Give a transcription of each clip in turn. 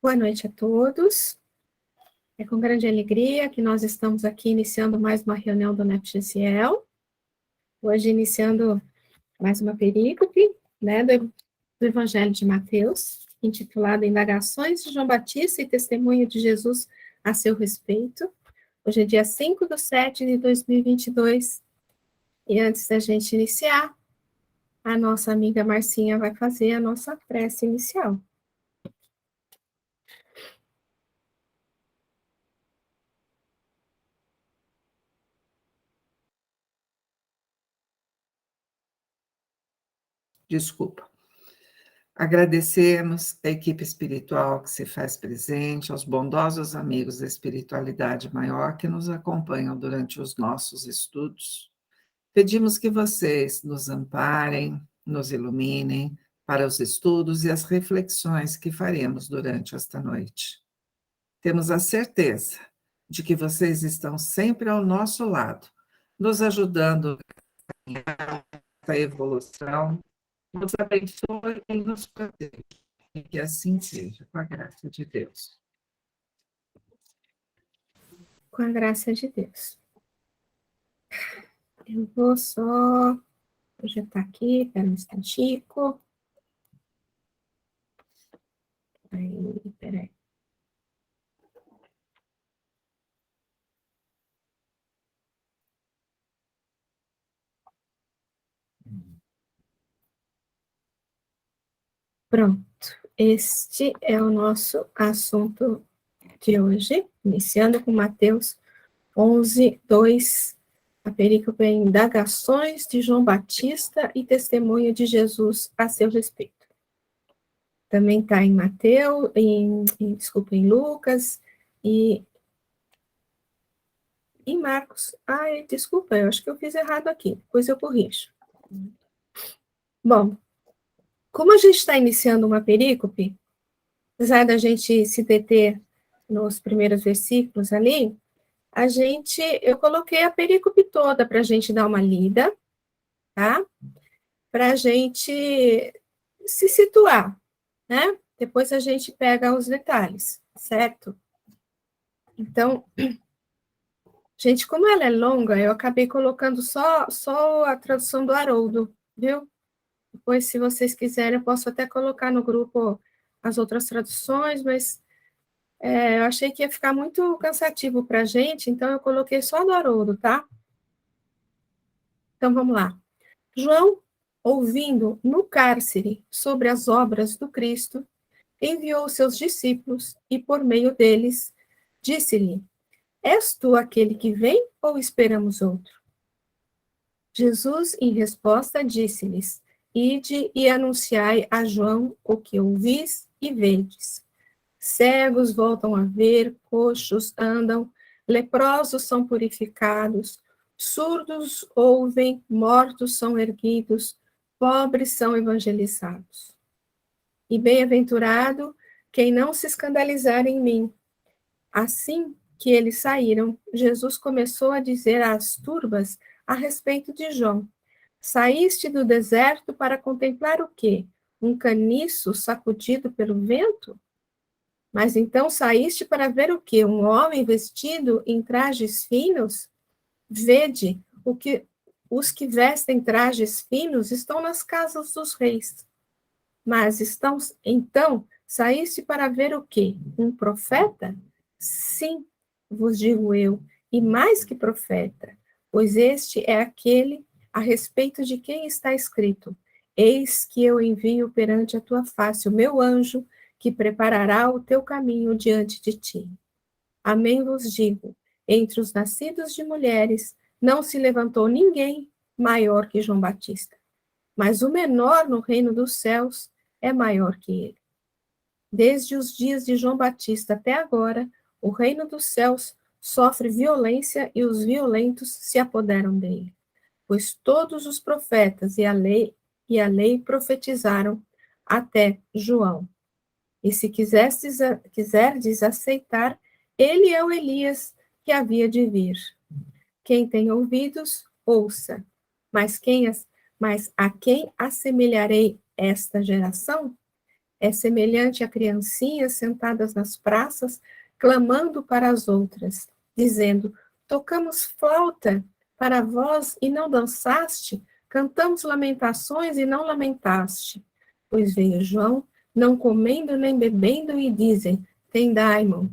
Boa noite a todos. É com grande alegria que nós estamos aqui iniciando mais uma reunião do NEPGCL. Hoje iniciando mais uma perícope, né, do Evangelho de Mateus, intitulada Indagações de João Batista e Testemunho de Jesus a seu respeito. Hoje é dia 5/7/2022. E antes da gente iniciar, a nossa amiga Marcinha vai fazer a nossa prece inicial. Desculpa. Agradecemos a equipe espiritual que se faz presente, aos bondosos amigos da espiritualidade maior que nos acompanham durante os nossos estudos. Pedimos que vocês nos amparem, nos iluminem para os estudos e as reflexões que faremos durante esta noite. Temos a certeza de que vocês estão sempre ao nosso lado, nos ajudando a evolução. Nos abençoe e nos proteja. E que assim seja, com a graça de Deus. Com a graça de Deus. Eu vou só projetar aqui, pera um instantico. Aí, peraí. Pronto. Este é o nosso assunto de hoje, iniciando com Mateus 11:2, a perícope Indagações de João Batista e Testemunho de Jesus a seu respeito. Também está em Mateus, em Lucas e em Marcos. Ai, desculpa, eu acho que eu fiz errado aqui, depois eu corrijo. Bom, como a gente está iniciando uma perícope, apesar da gente se deter nos primeiros versículos ali, eu coloquei a perícope toda para a gente dar uma lida, tá? Para a gente se situar, né? Depois a gente pega os detalhes, certo? Então, gente, como ela é longa, eu acabei colocando só a tradução do Haroldo, viu? Depois, se vocês quiserem, eu posso até colocar no grupo as outras traduções, mas eu achei que ia ficar muito cansativo para a gente, então eu coloquei só do Haroldo, tá? Então, vamos lá. João, ouvindo no cárcere sobre as obras do Cristo, enviou seus discípulos e, por meio deles, disse-lhe: És tu aquele que vem ou esperamos outro? Jesus, em resposta, disse-lhes: Ide e anunciai a João o que ouvis e vedes. Cegos voltam a ver, coxos andam, leprosos são purificados, surdos ouvem, mortos são erguidos, pobres são evangelizados. E bem-aventurado quem não se escandalizar em mim. Assim que eles saíram, Jesus começou a dizer às turbas a respeito de João: Saíste do deserto para contemplar o quê? Um caniço sacudido pelo vento? Mas então saíste para ver o quê? Um homem vestido em trajes finos? Vede, os que vestem trajes finos estão nas casas dos reis. Mas então, saíste para ver o quê? Um profeta? Sim, vos digo eu, e mais que profeta, pois este é aquele a respeito de quem está escrito: Eis que eu envio perante a tua face o meu anjo, que preparará o teu caminho diante de ti. Amém vos digo, entre os nascidos de mulheres, não se levantou ninguém maior que João Batista, mas o menor no reino dos céus é maior que ele. Desde os dias de João Batista até agora, o reino dos céus sofre violência e os violentos se apoderam dele. Pois todos os profetas e a lei profetizaram até João. E se quiserdes aceitar, ele é o Elias que havia de vir. Quem tem ouvidos, ouça. Mas a quem assemelharei esta geração? É semelhante a criancinhas sentadas nas praças, clamando para as outras, dizendo: tocamos flauta para vós e não dançaste, cantamos lamentações e não lamentaste. Pois veio João, não comendo nem bebendo, e dizem: tem daimon.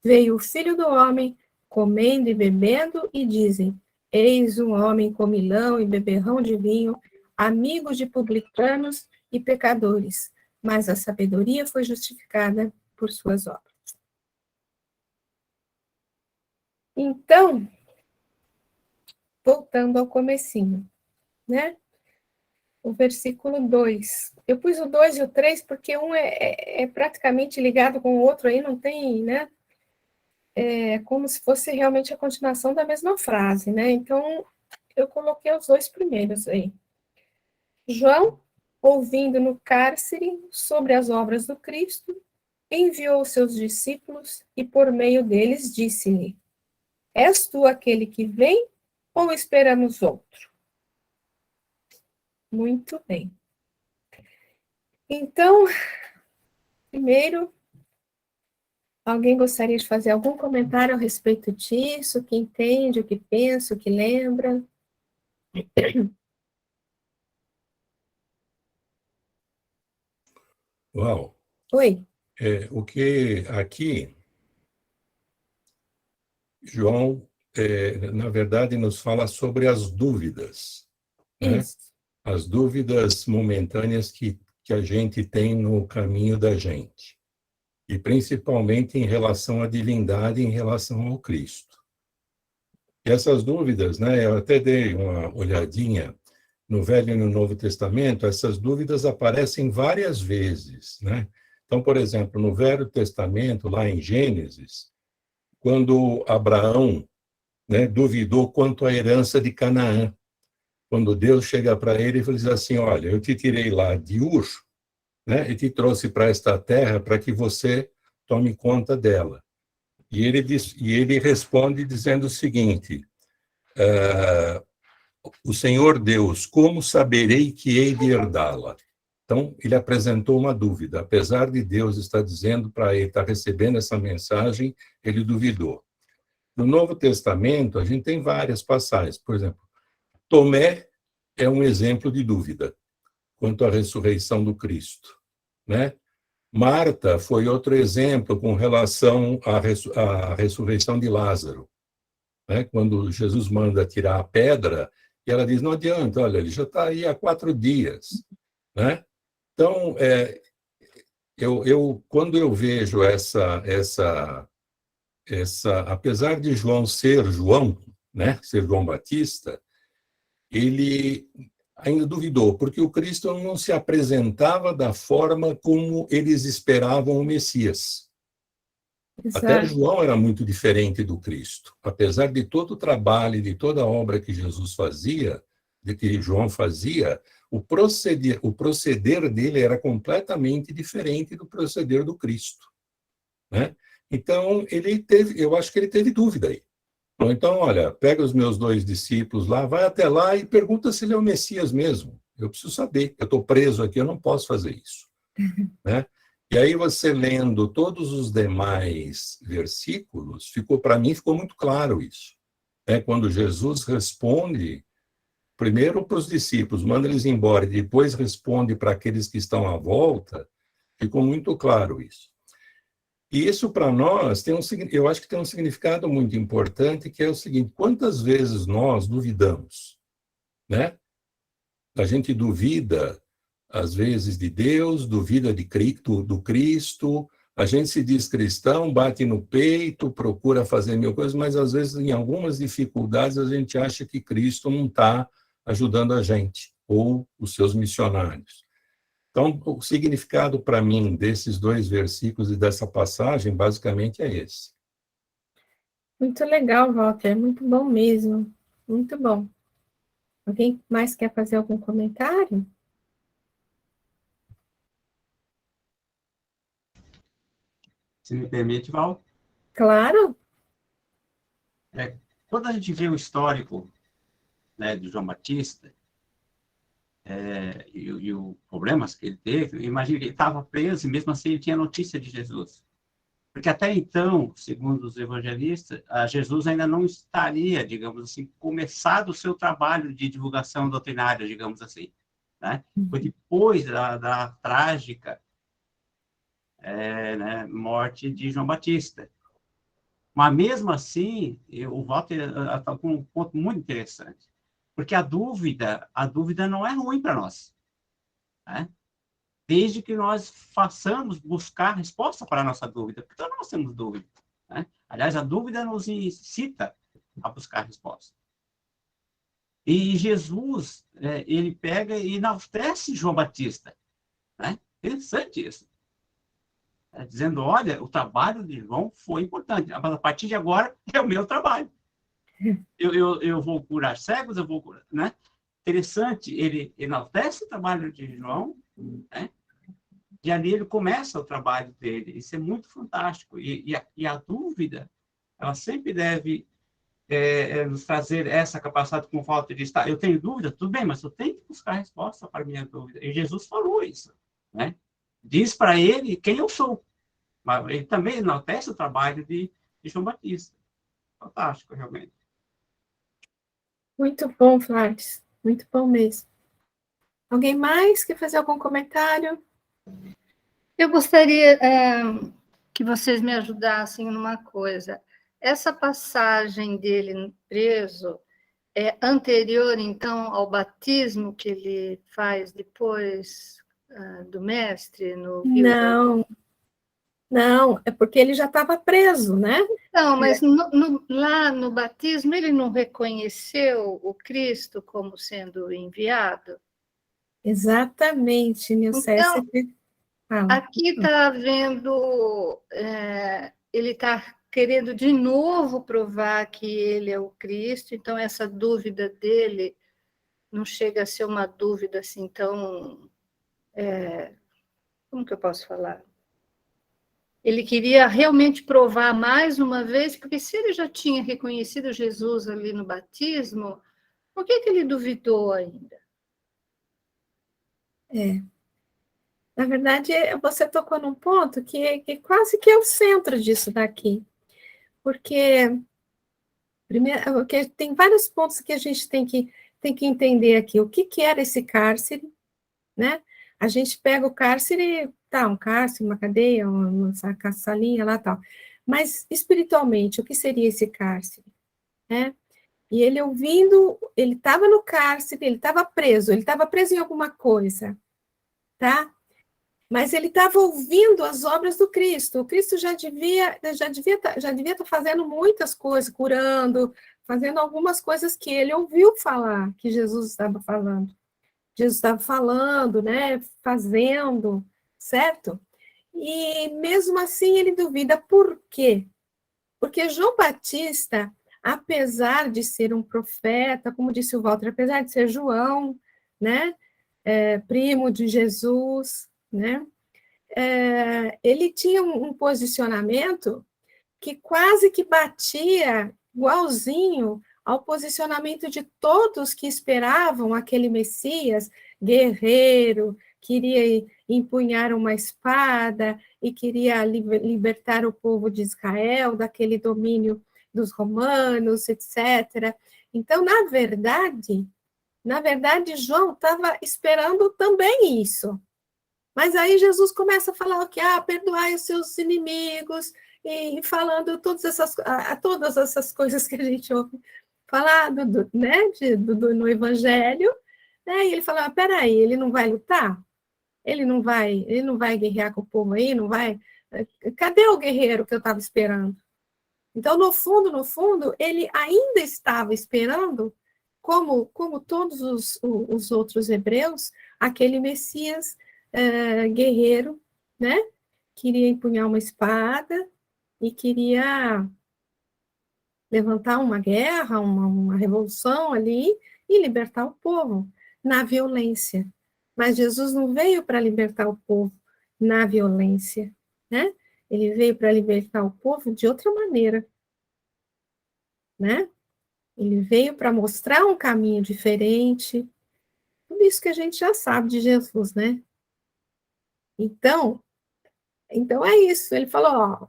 Veio o Filho do Homem, comendo e bebendo, e dizem: eis um homem comilão e beberrão de vinho, amigo de publicanos e pecadores, mas a sabedoria foi justificada por suas obras. Então, voltando ao comecinho, né? O versículo 2. Eu pus o 2 e o 3 porque um é praticamente ligado com o outro, aí não tem, né? É como se fosse realmente a continuação da mesma frase, né? Então, eu coloquei os dois primeiros aí. João, ouvindo no cárcere sobre as obras do Cristo, enviou seus discípulos e, por meio deles, disse-lhe: és tu aquele que vem ou esperamos outro? Muito bem. Então, primeiro, alguém gostaria de fazer algum comentário a respeito disso? Que entende, o que pensa, o que lembra? Uau! Oi. O que aqui, João, na verdade, nos fala sobre as dúvidas, né? Isso. As dúvidas momentâneas que a gente tem no caminho da gente, e principalmente em relação à divindade, em relação ao Cristo. E essas dúvidas, né, eu até dei uma olhadinha no Velho e no Novo Testamento, essas dúvidas aparecem várias vezes, né? Então, por exemplo, no Velho Testamento, lá em Gênesis, quando Abraão, né, duvidou quanto à herança de Canaã, quando Deus chega para ele e diz assim: olha, eu te tirei lá de Ur, né, e te trouxe para esta terra para que você tome conta dela. E ele responde dizendo o seguinte: o Senhor Deus, como saberei que hei de herdá-la? Então, ele apresentou uma dúvida. Apesar de Deus estar dizendo para ele, estar recebendo essa mensagem, ele duvidou. No Novo Testamento, a gente tem várias passagens. Por exemplo, Tomé é um exemplo de dúvida quanto à ressurreição do Cristo, né? Marta foi outro exemplo com relação à ressurreição de Lázaro, né? Quando Jesus manda tirar a pedra, e ela diz: não adianta, olha, ele já está aí há 4 dias, né? Então, quando eu vejo apesar de João ser João, né, ser João Batista, ele ainda duvidou, porque o Cristo não se apresentava da forma como eles esperavam o Messias. Até Exato. João era muito diferente do Cristo. Apesar de todo o trabalho e de toda a obra que Jesus fazia, de que João fazia, o proceder dele era completamente diferente do proceder do Cristo, né? Então, eu acho que ele teve dúvida aí. Então, olha, pega os meus 2 discípulos lá, vai até lá e pergunta se ele é o Messias mesmo. Eu preciso saber, eu estou preso aqui, eu não posso fazer isso, né? E aí você lendo todos os demais versículos, para mim ficou muito claro isso, né? Quando Jesus responde primeiro para os discípulos, manda eles embora, e depois responde para aqueles que estão à volta, ficou muito claro isso. E isso para nós eu acho que tem um significado muito importante, que é o seguinte: quantas vezes nós duvidamos, né? A gente duvida às vezes de Deus, duvida do Cristo, a gente se diz cristão, bate no peito, procura fazer mil coisas, mas às vezes em algumas dificuldades a gente acha que Cristo não está ajudando a gente, ou os seus missionários. Então, o significado para mim desses 2 versículos e dessa passagem, basicamente, é esse. Muito legal, Walter. Muito bom mesmo. Muito bom. Alguém mais quer fazer algum comentário? Se me permite, Val. Claro. Quando a gente vê o histórico, né, de João Batista, e os problemas que ele teve, imagina que ele estava preso e mesmo assim ele tinha notícia de Jesus. Porque até então, segundo os evangelistas, Jesus ainda não estaria, digamos assim, começado o seu trabalho de divulgação doutrinária, digamos assim. Né? Foi depois da trágica morte de João Batista. Mas, mesmo assim, o Walter está com um ponto muito interessante. Porque a dúvida não é ruim para nós. Né? Desde que nós façamos buscar resposta para a nossa dúvida. Porque todos nós temos dúvida. Né? Aliás, a dúvida nos incita a buscar resposta. E Jesus, ele pega e enaltece João Batista. Né? Interessante isso. Dizendo, olha, o trabalho de João foi importante. Mas a partir de agora é o meu trabalho. Eu vou curar cegos, eu vou curar... Né? Interessante, ele enaltece o trabalho de João, né? E ali ele começa o trabalho dele. Isso é muito fantástico. E a dúvida, ela sempre deve nos trazer essa capacidade, como falta de estar. Eu tenho dúvida, tudo bem, mas eu tenho que buscar resposta para a minha dúvida. E Jesus falou isso. Né? Diz para ele quem eu sou. Mas ele também enaltece o trabalho de João Batista. Fantástico, realmente. Muito bom, Flávio. Muito bom mesmo. Alguém mais quer fazer algum comentário? Eu gostaria que vocês me ajudassem numa coisa. Essa passagem dele preso é anterior, então, ao batismo que ele faz depois do mestre no Rio? Não, é porque ele já estava preso, né? Não, mas lá no batismo ele não reconheceu o Cristo como sendo enviado? Exatamente, Nilce. Então, aqui está havendo... ele está querendo de novo provar que ele é o Cristo, então essa dúvida dele não chega a ser uma dúvida assim tão... como que eu posso falar? Ele queria realmente provar mais uma vez, porque se ele já tinha reconhecido Jesus ali no batismo, por que ele duvidou ainda? Na verdade, você tocou num ponto que quase que é o centro disso daqui. Porque, primeiro, porque tem vários pontos que a gente tem que entender aqui. O que era esse cárcere, né? A gente pega o cárcere, um cárcere, uma cadeia, uma salinha lá, tal. Mas, espiritualmente, o que seria esse cárcere? Né? E ele ouvindo, ele estava no cárcere, ele estava preso em alguma coisa, tá? Mas ele estava ouvindo as obras do Cristo. O Cristo já devia estar fazendo muitas coisas, curando, fazendo algumas coisas que ele ouviu falar, que Jesus estava falando. Jesus estava falando, né, fazendo, certo? E mesmo assim ele duvida. Por quê? Porque João Batista, apesar de ser um profeta, como disse o Walter, apesar de ser João, né, primo de Jesus, né, ele tinha um posicionamento que quase que batia igualzinho ao posicionamento de todos que esperavam aquele Messias guerreiro, queria empunhar uma espada e queria libertar o povo de Israel daquele domínio dos romanos, etc. Então, na verdade, João estava esperando também isso. Mas aí Jesus começa a falar que perdoai os seus inimigos, e falando todas essas coisas que a gente ouve falar no Evangelho, né? E ele fala, peraí, ele não vai lutar? Ele não vai guerrear com o povo aí? Não vai? Cadê o guerreiro que eu estava esperando? Então, no fundo, ele ainda estava esperando, como todos os outros hebreus, aquele Messias guerreiro, né? Queria empunhar uma espada e queria levantar uma guerra, uma revolução ali e libertar o povo na violência. Mas Jesus não veio para libertar o povo na violência, né? Ele veio para libertar o povo de outra maneira, né? Ele veio para mostrar um caminho diferente. Tudo isso que a gente já sabe de Jesus, né? Então é isso. Ele falou, ó,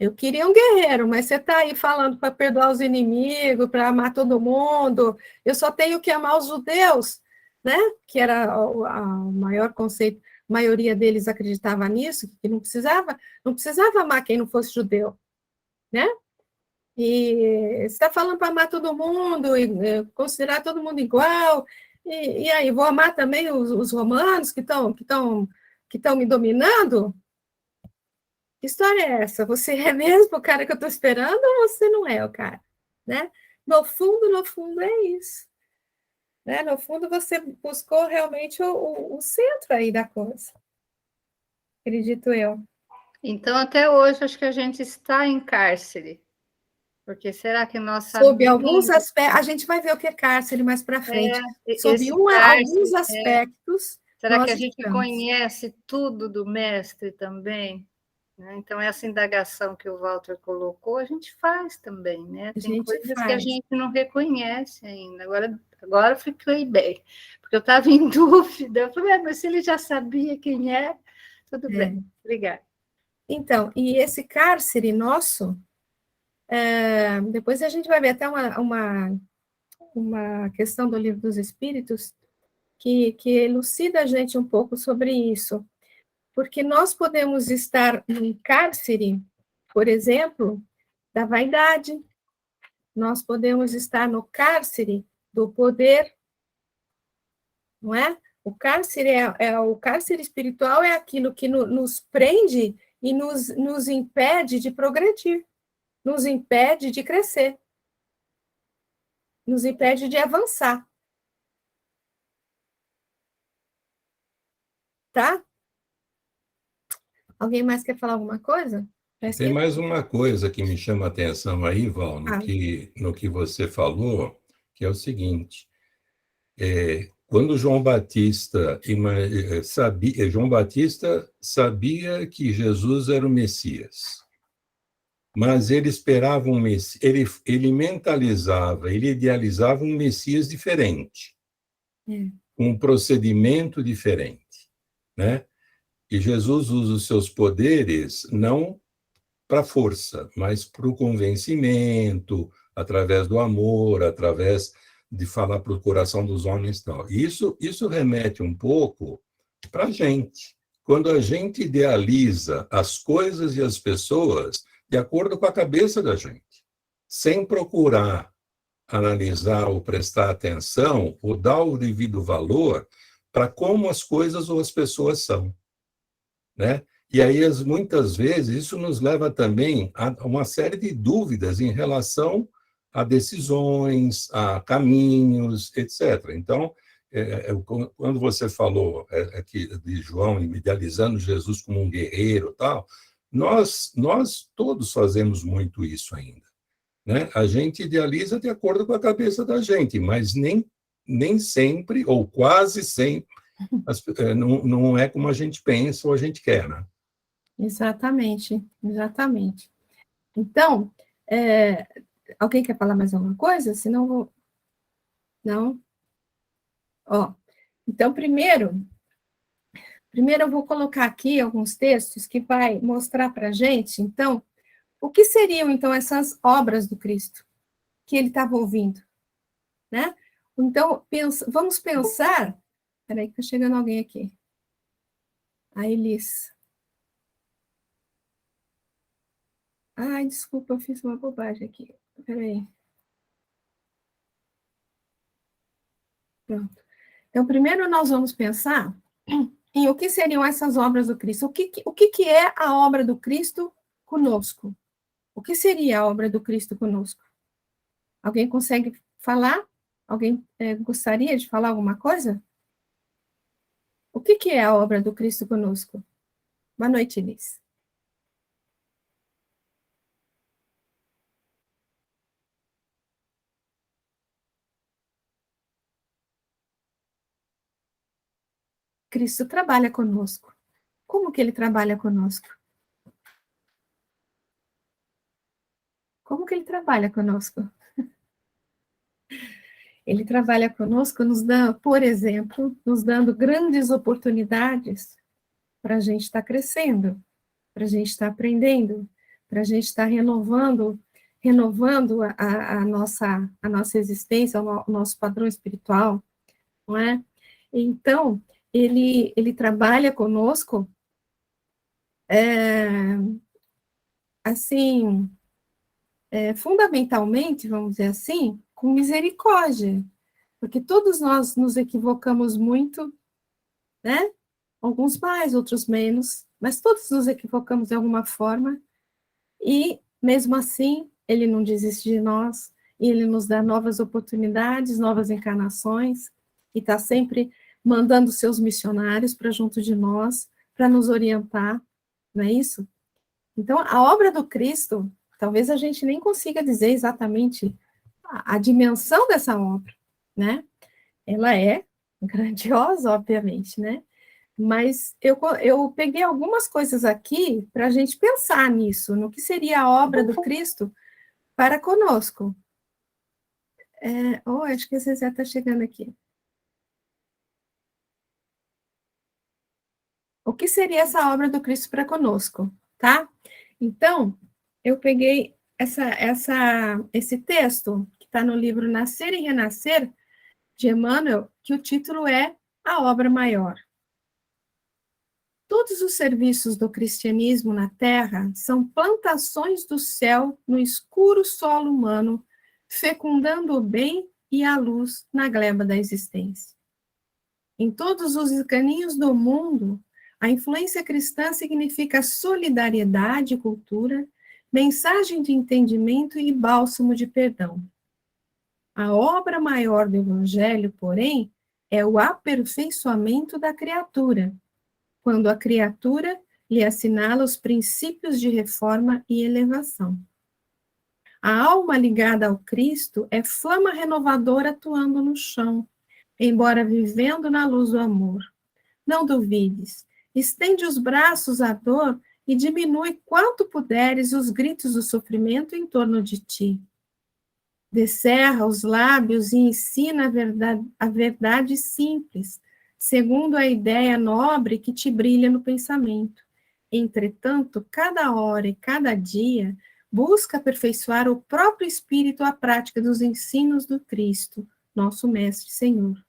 eu queria um guerreiro, mas você está aí falando para perdoar os inimigos, para amar todo mundo. Eu só tenho que amar os judeus, né? Que era o maior conceito. A maioria deles acreditava nisso, que não precisava amar quem não fosse judeu, né? E você está falando para amar todo mundo, e considerar todo mundo igual, e aí, vou amar também os romanos que estão me dominando? Que história é essa? Você é mesmo o cara que eu estou esperando ou você não é o cara? Né? No fundo, é isso. Né? No fundo, você buscou realmente o centro aí da coisa. Acredito eu. Então, até hoje, acho que a gente está em cárcere. Porque será que nós Sob sabemos... alguns aspectos, a gente vai ver o que é cárcere mais para frente. Sob alguns aspectos, será que a nós gente estamos. conhece tudo do mestre também? Então, essa indagação que o Walter colocou, a gente faz também, né? Tem coisas que a gente não reconhece ainda. Agora fiquei bem, porque eu estava em dúvida. Eu falei, mas se ele já sabia quem é, tudo bem. Obrigada. Então, e esse cárcere nosso, depois a gente vai ver até uma questão do Livro dos Espíritos que elucida a gente um pouco sobre isso. Porque nós podemos estar num cárcere, por exemplo, da vaidade, nós podemos estar no cárcere do poder, não é? O cárcere o cárcere espiritual é aquilo que nos prende e nos impede de progredir, nos impede de crescer, nos impede de avançar. Tá? Alguém mais quer falar alguma coisa? Tem mais uma coisa que me chama a atenção aí, Val, no que você falou, que é o seguinte: quando João Batista sabia que Jesus era o Messias, mas ele esperava um Messias, ele mentalizava, ele idealizava um Messias diferente, um procedimento diferente, né? E Jesus usa os seus poderes não para a força, mas para o convencimento, através do amor, através de falar para o coração dos homens e tal. Isso remete um pouco para a gente. Quando a gente idealiza as coisas e as pessoas de acordo com a cabeça da gente, sem procurar analisar ou prestar atenção ou dar o devido valor para como as coisas ou as pessoas são, né? E aí, muitas vezes, isso nos leva também a uma série de dúvidas em relação a decisões, a caminhos, etc. Então, quando você falou aqui de João idealizando Jesus como um guerreiro, tal, nós todos fazemos muito isso ainda, né? A gente idealiza de acordo com a cabeça da gente, mas nem sempre, ou quase sempre, não é como a gente pensa ou a gente quer, né? Exatamente. Então, alguém quer falar mais alguma coisa? Senão vou... Não? Ó, então, primeiro eu vou colocar aqui alguns textos que vai mostrar para a gente, então, o que seriam, então, essas obras do Cristo que ele estava ouvindo, né? Então, vamos pensar... Espera aí que está chegando alguém aqui. A Elis. Ai, desculpa, eu fiz uma bobagem aqui. Espera aí. Pronto. Então, primeiro nós vamos pensar em o que seriam essas obras do Cristo. O que é a obra do Cristo conosco? O que seria a obra do Cristo conosco? Alguém consegue falar? Alguém gostaria de falar alguma coisa? O que é a obra do Cristo conosco? Boa noite, Liz. Cristo trabalha conosco. Como que ele trabalha conosco? Como que ele trabalha conosco? Ele trabalha conosco, nos dando, por exemplo, nos dando grandes oportunidades para a gente estar crescendo, para a gente estar aprendendo, para a gente estar renovando a nossa existência, o nosso padrão espiritual, não é? Então, ele trabalha conosco, assim, fundamentalmente, vamos dizer assim, com misericórdia, porque todos nós nos equivocamos muito, né? Alguns mais, outros menos, mas todos nos equivocamos de alguma forma, e mesmo assim, ele não desiste de nós, e ele nos dá novas oportunidades, novas encarnações, e está sempre mandando seus missionários para junto de nós, para nos orientar, não é isso? Então, a obra do Cristo, talvez a gente nem consiga dizer exatamente a dimensão dessa obra, né? Ela é grandiosa, obviamente, né? Mas eu peguei algumas coisas aqui para a gente pensar nisso, no que seria a obra do Cristo para conosco. Acho que a Zezé está chegando aqui. O que seria essa obra do Cristo para conosco, tá? Então, eu peguei esse texto que está no livro Nascer e Renascer, de Emmanuel, que o título é A Obra Maior. Todos os serviços do cristianismo na Terra são plantações do céu no escuro solo humano, fecundando o bem e a luz na gleba da existência. Em todos os caminhos do mundo, a influência cristã significa solidariedade e cultura, mensagem de entendimento e bálsamo de perdão. A obra maior do Evangelho, porém, é o aperfeiçoamento da criatura, quando a criatura lhe assinala os princípios de reforma e elevação. A alma ligada ao Cristo é flama renovadora atuando no chão, embora vivendo na luz do amor. Não duvides, estende os braços à dor e diminui quanto puderes os gritos do sofrimento em torno de ti. Descerra os lábios e ensina a verdade simples, segundo a ideia nobre que te brilha no pensamento. Entretanto, cada hora e cada dia, busca aperfeiçoar o próprio espírito à prática dos ensinos do Cristo, nosso Mestre Senhor.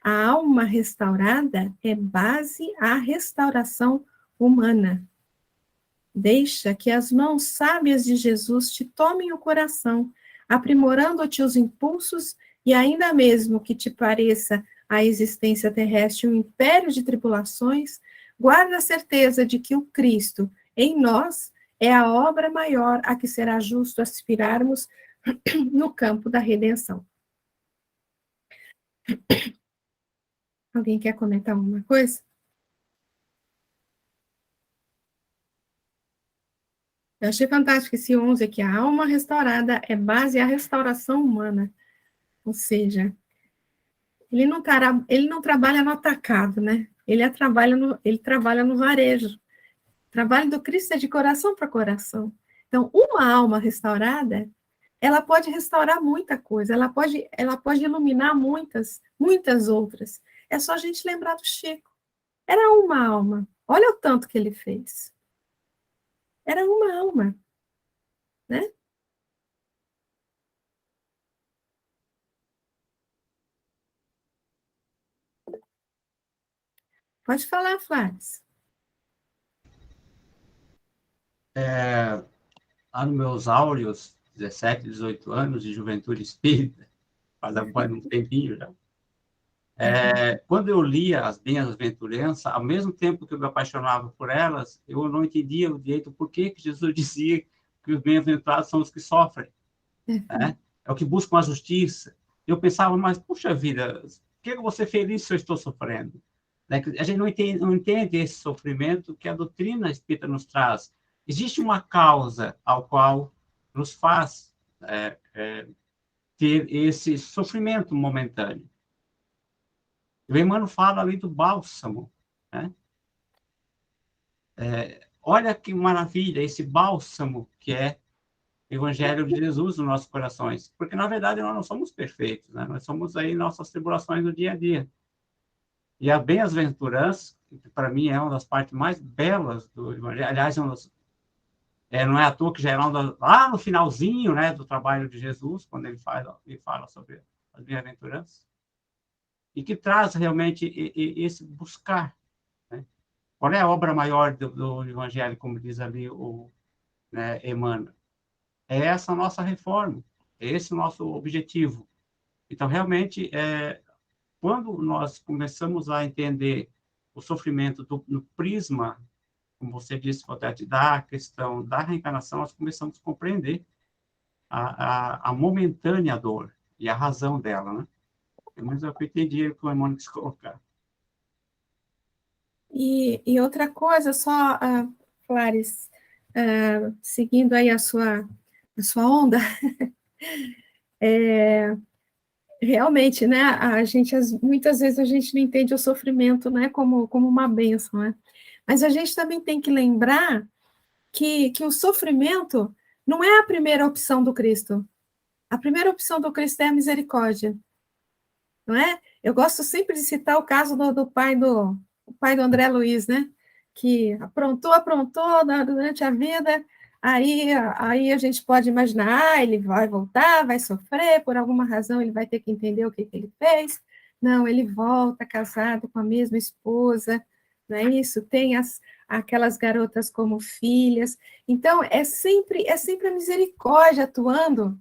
A alma restaurada é base à restauração humana. Deixa que as mãos sábias de Jesus te tomem o coração, aprimorando-te os impulsos, e ainda mesmo que te pareça a existência terrestre um império de tribulações, guarda a certeza de que o Cristo, em nós, é a obra maior a que será justo aspirarmos no campo da redenção. Alguém quer comentar alguma coisa? Eu achei fantástico esse 11 aqui. A alma restaurada é base à restauração humana. Ou seja, ele não trabalha no atacado, né? Ele trabalha no varejo. O trabalho do Cristo é de coração para coração. Então, uma alma restaurada, ela pode restaurar muita coisa, ela pode iluminar muitas outras. É só a gente lembrar do Chico. Era uma alma. Olha o tanto que ele fez. Era uma alma, né? Pode falar, Flávio. Lá nos meus áureos, 17, 18 anos de juventude espírita, faz um tempinho já, quando eu lia as bem-aventuranças, ao mesmo tempo que eu me apaixonava por elas, eu não entendia o direito por que Jesus dizia que os bem-aventurados são os que sofrem, né? É o que buscam a justiça. Eu pensava, mas, puxa vida, por que eu vou ser feliz se eu estou sofrendo? Né? A gente não entende esse sofrimento que a doutrina espírita nos traz. Existe uma causa ao qual nos faz ter esse sofrimento momentâneo. O Emmanuel fala ali do bálsamo, né? Olha que maravilha esse bálsamo que é Evangelho de Jesus nos nossos corações, porque na verdade nós não somos perfeitos, né? Nós somos aí nossas tribulações do dia a dia. E a bem-aventurança, que para mim é uma das partes mais belas do Evangelho, aliás, não é à toa que já é lá no finalzinho, né, do trabalho de Jesus, quando ele fala sobre as bem-aventuranças, e que traz realmente esse buscar, né? Qual é a obra maior do Evangelho, como diz ali né, Emmanuel? É essa nossa reforma, é esse o nosso objetivo. Então, realmente, quando nós começamos a entender o sofrimento no prisma, como você disse, Odete, da questão da reencarnação, nós começamos a compreender a momentânea dor e a razão dela, né? Mas eu entendi o que o Emmanuel quis colocar. E outra coisa, só, Clarice, seguindo aí a sua onda, realmente, né, muitas vezes a gente não entende o sofrimento, né, como uma bênção, né? Mas a gente também tem que lembrar que o sofrimento não é a primeira opção do Cristo. A primeira opção do Cristo é a misericórdia, não é? Eu gosto sempre de citar o caso do pai do André Luiz, né? Que aprontou durante a vida, aí a gente pode imaginar, ele vai voltar, vai sofrer, por alguma razão ele vai ter que entender o que ele fez. Não, ele volta casado com a mesma esposa, não é isso? Tem aquelas garotas como filhas. Então, é sempre a misericórdia atuando.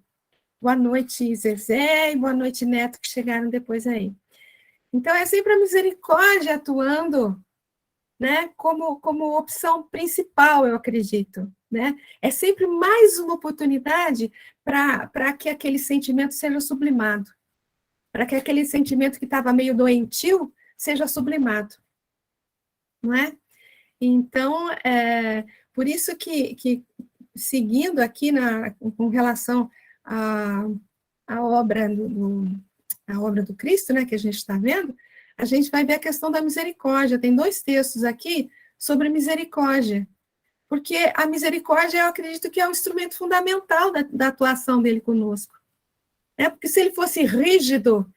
Boa noite, Zezé, e boa noite, Neto, que chegaram depois aí. Então, é sempre a misericórdia atuando, né, como opção principal, eu acredito, né? É sempre mais uma oportunidade para que aquele sentimento seja sublimado, para que aquele sentimento que estava meio doentio seja sublimado, não é? Então, por isso que seguindo aqui com relação à obra do Cristo, né, que a gente está vendo, a gente vai ver a questão da misericórdia. Tem 2 textos aqui sobre misericórdia, porque a misericórdia, eu acredito que é o instrumento fundamental da atuação dele conosco. Porque se ele fosse rígido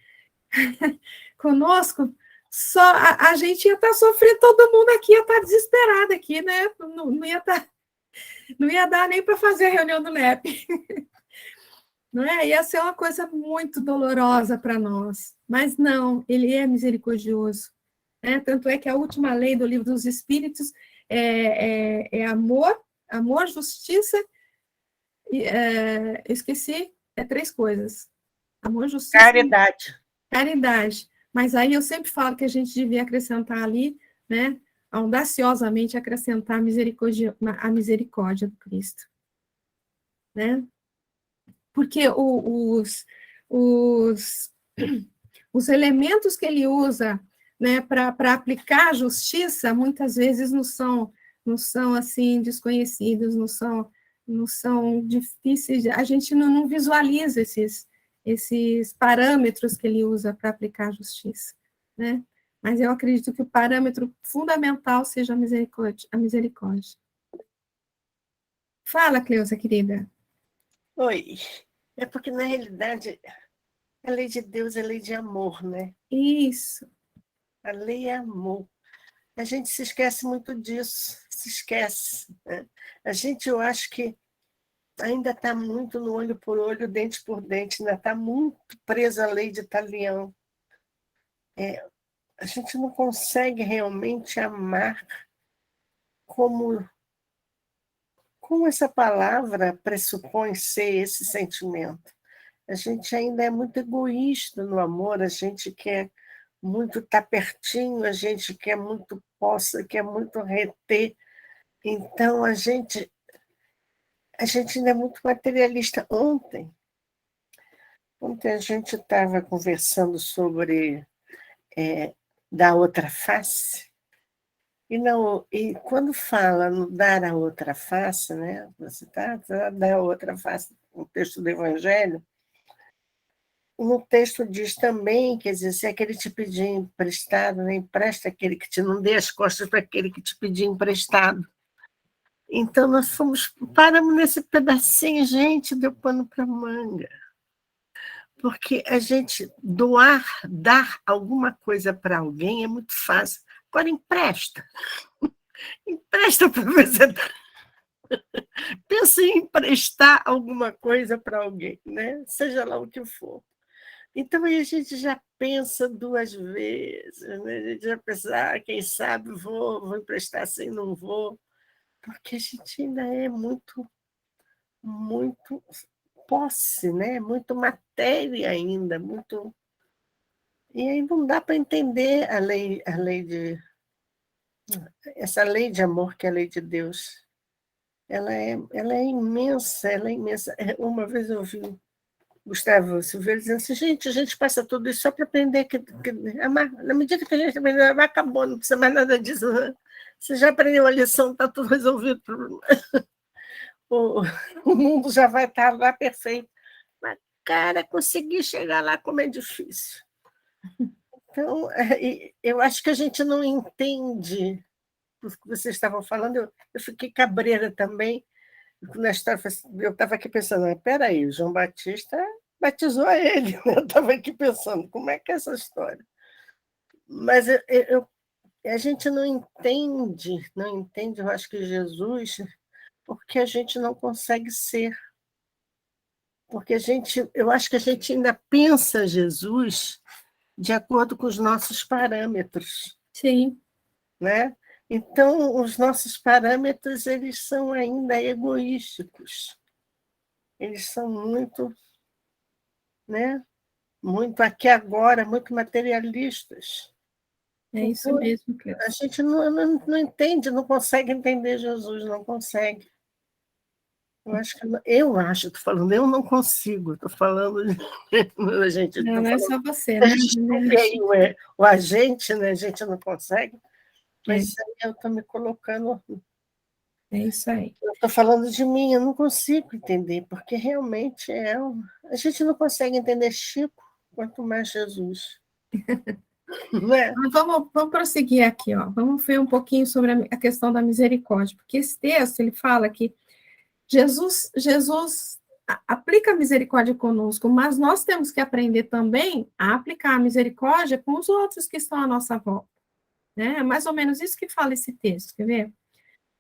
conosco, só a gente ia estar sofrendo, todo mundo aqui ia estar desesperado aqui, né? Não ia dar nem para fazer a reunião do NEP. Não é? Ia ser uma coisa muito dolorosa para nós. Mas não, ele é misericordioso. Né? Tanto é que a última lei do Livro dos Espíritos é amor, justiça, esqueci, 3 coisas. Amor, justiça... Caridade. Mas aí eu sempre falo que a gente devia acrescentar ali, né, audaciosamente acrescentar a misericórdia do Cristo. Né? Porque os elementos que ele usa, né, para aplicar a justiça, muitas vezes não são assim desconhecidos, não são difíceis, a gente não visualiza esses parâmetros que ele usa para aplicar a justiça, né? Mas eu acredito que o parâmetro fundamental seja a misericórdia. Fala, Cleusa, querida. Oi. É porque, na realidade, a lei de Deus é lei de amor, né? Isso. A lei é amor. A gente se esquece muito disso, se esquece. Né? Eu acho que ainda está muito no olho por olho, dente por dente, ainda está muito presa à lei de Talião. A gente não consegue realmente amar como essa palavra pressupõe ser esse sentimento. A gente ainda é muito egoísta no amor, a gente quer muito estar pertinho, a gente quer muito posse, quer muito reter. Então, a gente ainda é muito materialista. Ontem a gente estava conversando sobre dar outra face, e quando fala no dar a outra face, né, você dar a outra face, o texto do Evangelho, no texto diz também, quer dizer, se aquele te pedir emprestado, né, empresta aquele que te não dê as costas para aquele que te pedir emprestado. Então, nós paramos nesse pedacinho, gente, deu pano para manga. Porque a gente dar alguma coisa para alguém é muito fácil. Agora, empresta. Empresta para você dar. Pensa em emprestar alguma coisa para alguém, né? Seja lá o que for. Então, aí a gente já pensa 2 vezes, né? A gente já pensa, quem sabe vou emprestar assim, não vou. Porque a gente ainda é muito posse, né? Muito matéria ainda, muito. E aí não dá para entender essa lei de amor que é a lei de Deus. Ela é imensa, ela é imensa. Uma vez eu ouvi Gustavo Silveira dizendo assim, gente, a gente passa tudo isso só para aprender que amar. Na medida que a gente aprendeu a amar, acabou, não precisa mais nada disso. Né? Você já aprendeu a lição, está tudo resolvido. O mundo já vai estar lá perfeito. Mas, cara, conseguir chegar lá como é difícil. Então, eu acho que a gente não entende o que vocês estavam falando. Eu fiquei cabreira também. Na história, eu estava aqui pensando, espera aí, o João Batista batizou a ele. Eu estava aqui pensando, como é que é essa história? Mas a gente não entende, eu acho que Jesus, porque a gente não consegue ser. Porque eu acho que a gente ainda pensa Jesus de acordo com os nossos parâmetros. Sim. Né? Então, os nossos parâmetros eles são ainda egoísticos. Eles são muito, né? Muito aqui agora, muito materialistas. É isso Então, mesmo, Cleiton. a gente não entende, não consegue entender Jesus, não consegue. Eu acho, estou falando, eu não consigo, estou falando, a gente Não, não é só você, a né? gente tem aí o agente, né? A gente não consegue, mas eu estou me colocando. É isso aí. Eu estou falando de mim, eu não consigo entender, porque realmente a gente não consegue entender Chico, quanto mais Jesus. Não é? Vamos prosseguir aqui, ó. Vamos ver um pouquinho sobre a questão da misericórdia, porque esse texto ele fala que Jesus aplica a misericórdia conosco, mas nós temos que aprender também a aplicar a misericórdia com os outros que estão à nossa volta. Né? É mais ou menos isso que fala esse texto, quer ver?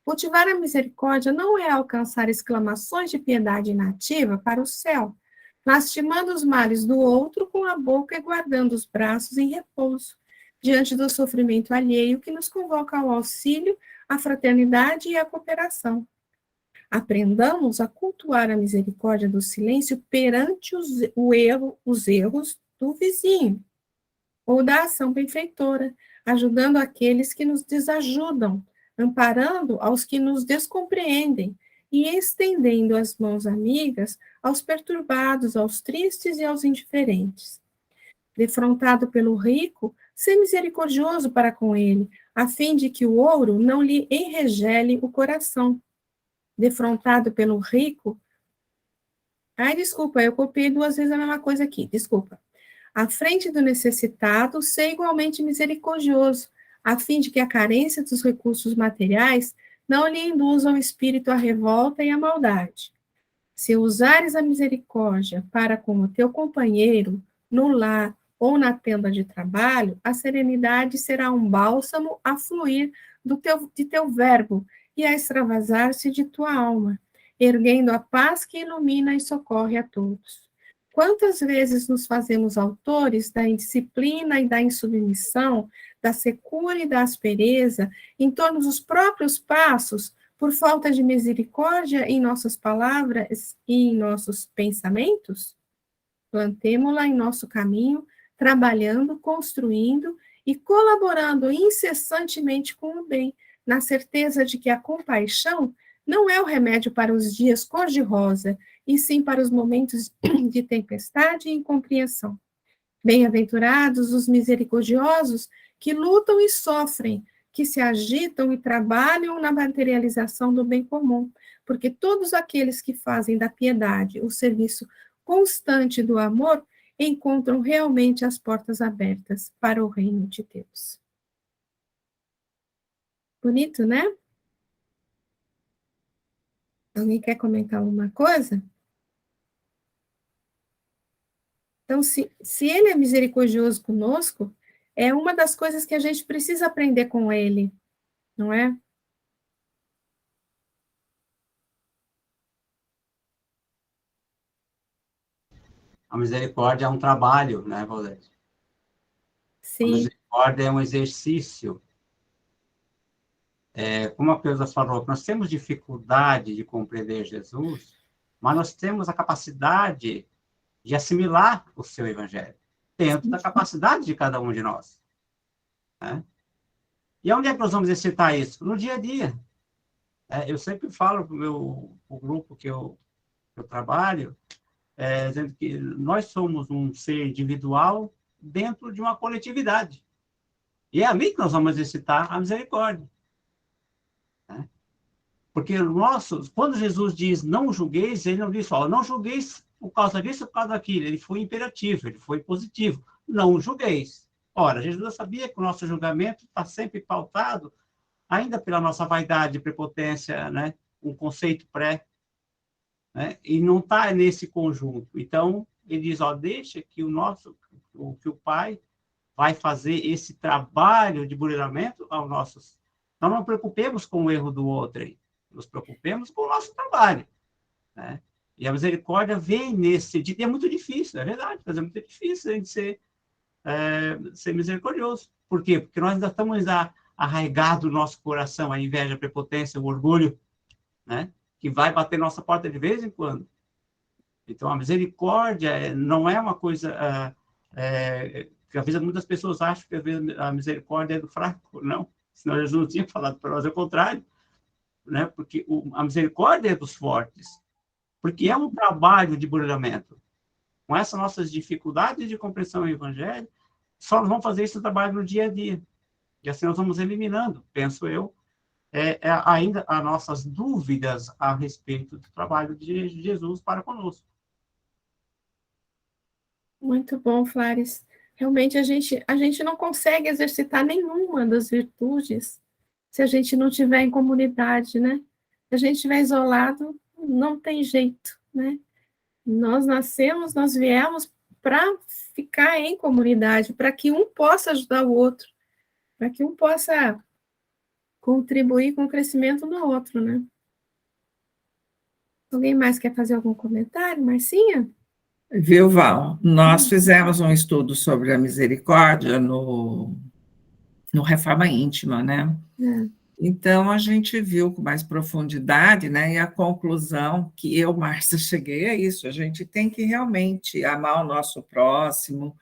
Cultivar a misericórdia não é alcançar exclamações de piedade inativa para o céu, lastimando os males do outro com a boca e guardando os braços em repouso, diante do sofrimento alheio que nos convoca ao auxílio, à fraternidade e à cooperação. Aprendamos a cultuar a misericórdia do silêncio perante os erros do vizinho, ou da ação benfeitora, ajudando aqueles que nos desajudam, amparando aos que nos descompreendem e estendendo as mãos amigas aos perturbados, aos tristes e aos indiferentes. Defrontado pelo rico, ser misericordioso para com ele, a fim de que o ouro não lhe enregele o coração. Defrontado pelo rico. Ai, desculpa, eu copiei 2 vezes a mesma coisa aqui, desculpa. À frente do necessitado, ser igualmente misericordioso, a fim de que a carência dos recursos materiais não lhe induza o espírito à revolta e à maldade. Se usares a misericórdia para com o teu companheiro, no lar ou na tenda de trabalho, a serenidade será um bálsamo a fluir de teu verbo e a extravasar-se de tua alma, erguendo a paz que ilumina e socorre a todos. Quantas vezes nos fazemos autores da indisciplina e da insubmissão, da secura e da aspereza, em torno dos próprios passos, por falta de misericórdia em nossas palavras e em nossos pensamentos? Plantemo-la em nosso caminho, trabalhando, construindo e colaborando incessantemente com o bem, na certeza de que a compaixão não é o remédio para os dias cor-de-rosa, e sim para os momentos de tempestade e incompreensão. Bem-aventurados os misericordiosos que lutam e sofrem, que se agitam e trabalham na materialização do bem comum, porque todos aqueles que fazem da piedade o serviço constante do amor encontram realmente as portas abertas para o reino de Deus. Bonito, né? Alguém quer comentar alguma coisa? Então, se ele é misericordioso conosco, é uma das coisas que a gente precisa aprender com ele, não é? A misericórdia é um trabalho, né, Valdete? A Sim, misericórdia é um exercício. Como a Cleusa falou, nós temos dificuldade de compreender Jesus, mas nós temos a capacidade de assimilar o seu evangelho, dentro da capacidade de cada um de nós. Né? E onde é que nós vamos exercitar isso? No dia a dia. Eu sempre falo para o grupo que eu trabalho, dizendo que nós somos um ser individual dentro de uma coletividade. E é ali que nós vamos exercitar a misericórdia. Né? Porque quando Jesus diz não julgueis, ele não diz só, não julgueis por causa disso, por causa daquilo. Ele foi imperativo, ele foi positivo. Não julgueis. Ora, Jesus sabia que o nosso julgamento está sempre pautado ainda pela nossa vaidade, prepotência, né? Um conceito pré, né? E não está nesse conjunto. Então, ele diz, deixa que que o Pai vai fazer esse trabalho de burilamento aos nossos... Nós não nos preocupemos com o erro do outro, aí. Nos preocupemos com o nosso trabalho, né? E a misericórdia vem nesse sentido. E é muito difícil, é verdade, mas é muito difícil a gente ser misericordioso. Por quê? Porque nós ainda estamos arraigados no nosso coração a inveja, a prepotência, o orgulho, né? Que vai bater nossa porta de vez em quando. Então, a misericórdia não é uma coisa que às vezes muitas pessoas acham que a misericórdia é do fraco. Não, senão Jesus não tinha falado para nós, é o contrário. Né? Porque a misericórdia é dos fortes. Porque é um trabalho de burilamento. Com essas nossas dificuldades de compreensão do Evangelho, só nós vamos fazer esse trabalho no dia a dia. E assim nós vamos eliminando, penso eu, ainda as nossas dúvidas a respeito do trabalho de Jesus para conosco. muito bom, Flares. Realmente a gente não consegue exercitar nenhuma das virtudes se a gente não estiver em comunidade, né? Se a gente estiver isolado, não tem jeito, né? Nós nascemos, nós viemos para ficar em comunidade, para que um possa ajudar o outro, para que um possa contribuir com o crescimento do outro, né? Alguém mais quer fazer algum comentário, Marcinha? Viu, Val? Nós fizemos um estudo sobre a misericórdia no Reforma Íntima, né? Então, a gente viu com mais profundidade, né? E a conclusão que eu, Márcia, cheguei é isso: a gente tem que realmente amar o nosso próximo,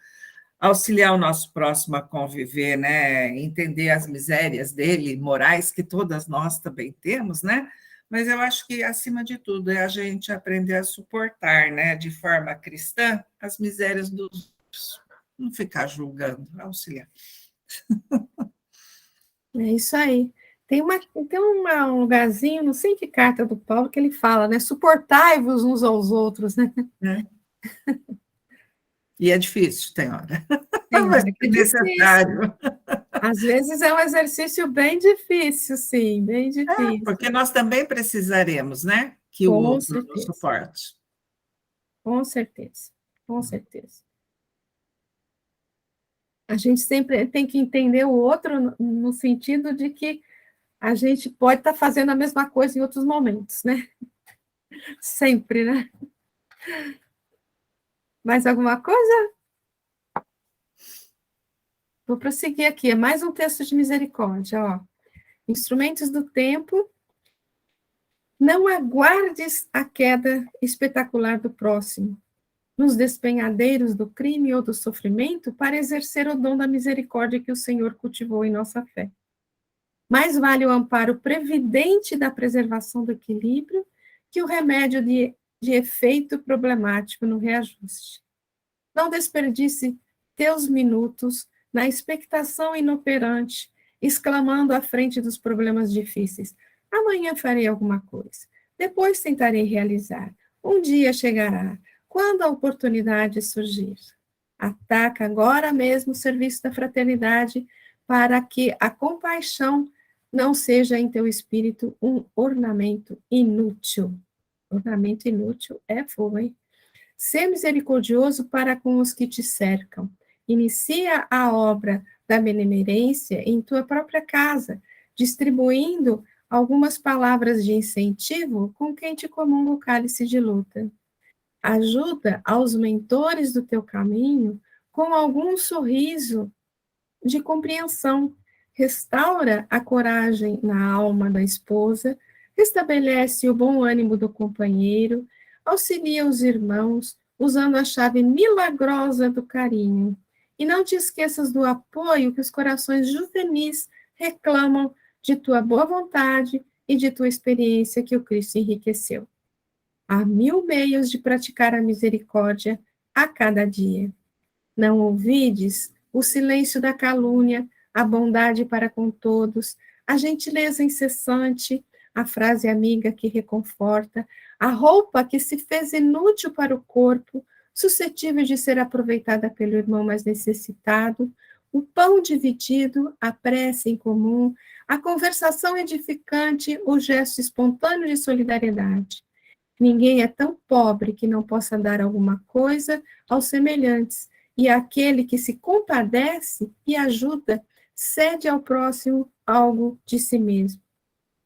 auxiliar o nosso próximo a conviver, né? Entender as misérias dele, morais, que todas nós também temos, né? Mas eu acho que, acima de tudo, é a gente aprender a suportar, né? De forma cristã, as misérias dos outros. Não ficar julgando, auxiliar. É isso aí. Tem um lugarzinho, não sei que carta do Paulo, que ele fala, né? Suportai-vos uns aos outros, né? E é difícil, tem hora. Mas é necessário. Às vezes é um exercício bem difícil, sim, bem difícil. Porque nós também precisaremos, né? Que o outro nos suporte. Com certeza, com certeza. A gente sempre tem que entender o outro no sentido de que a gente pode estar fazendo a mesma coisa em outros momentos, né? Sempre, né? Mais alguma coisa? Vou prosseguir aqui. É mais um texto de misericórdia, ó. Instrumentos do tempo. Não aguardes a queda espetacular do próximo, nos despenhadeiros do crime ou do sofrimento, para exercer o dom da misericórdia que o Senhor cultivou em nossa fé. Mais vale o amparo previdente da preservação do equilíbrio que o remédio de efeito problemático no reajuste. Não desperdice teus minutos na expectação inoperante, exclamando à frente dos problemas difíceis: amanhã farei alguma coisa, depois tentarei realizar, um dia chegará, quando a oportunidade surgir. Ataca agora mesmo o serviço da fraternidade, para que a compaixão não seja em teu espírito um ornamento inútil. Ornamento inútil é fogo, hein? Sê misericordioso para com os que te cercam. Inicia a obra da benemerência em tua própria casa, distribuindo algumas palavras de incentivo com quem te comunga o cálice de luta. Ajuda aos mentores do teu caminho com algum sorriso de compreensão. Restaura a coragem na alma da esposa, restabelece o bom ânimo do companheiro, auxilia os irmãos, usando a chave milagrosa do carinho. E não te esqueças do apoio que os corações juvenis reclamam de tua boa vontade e de tua experiência que o Cristo enriqueceu. Há 1000 meios de praticar a misericórdia a cada dia. Não ouvides o silêncio da calúnia, a bondade para com todos, a gentileza incessante, a frase amiga que reconforta, a roupa que se fez inútil para o corpo, suscetível de ser aproveitada pelo irmão mais necessitado, o pão dividido, a prece em comum, a conversação edificante, o gesto espontâneo de solidariedade. Ninguém é tão pobre que não possa dar alguma coisa aos semelhantes, e aquele que se compadece e ajuda, cede ao próximo algo de si mesmo.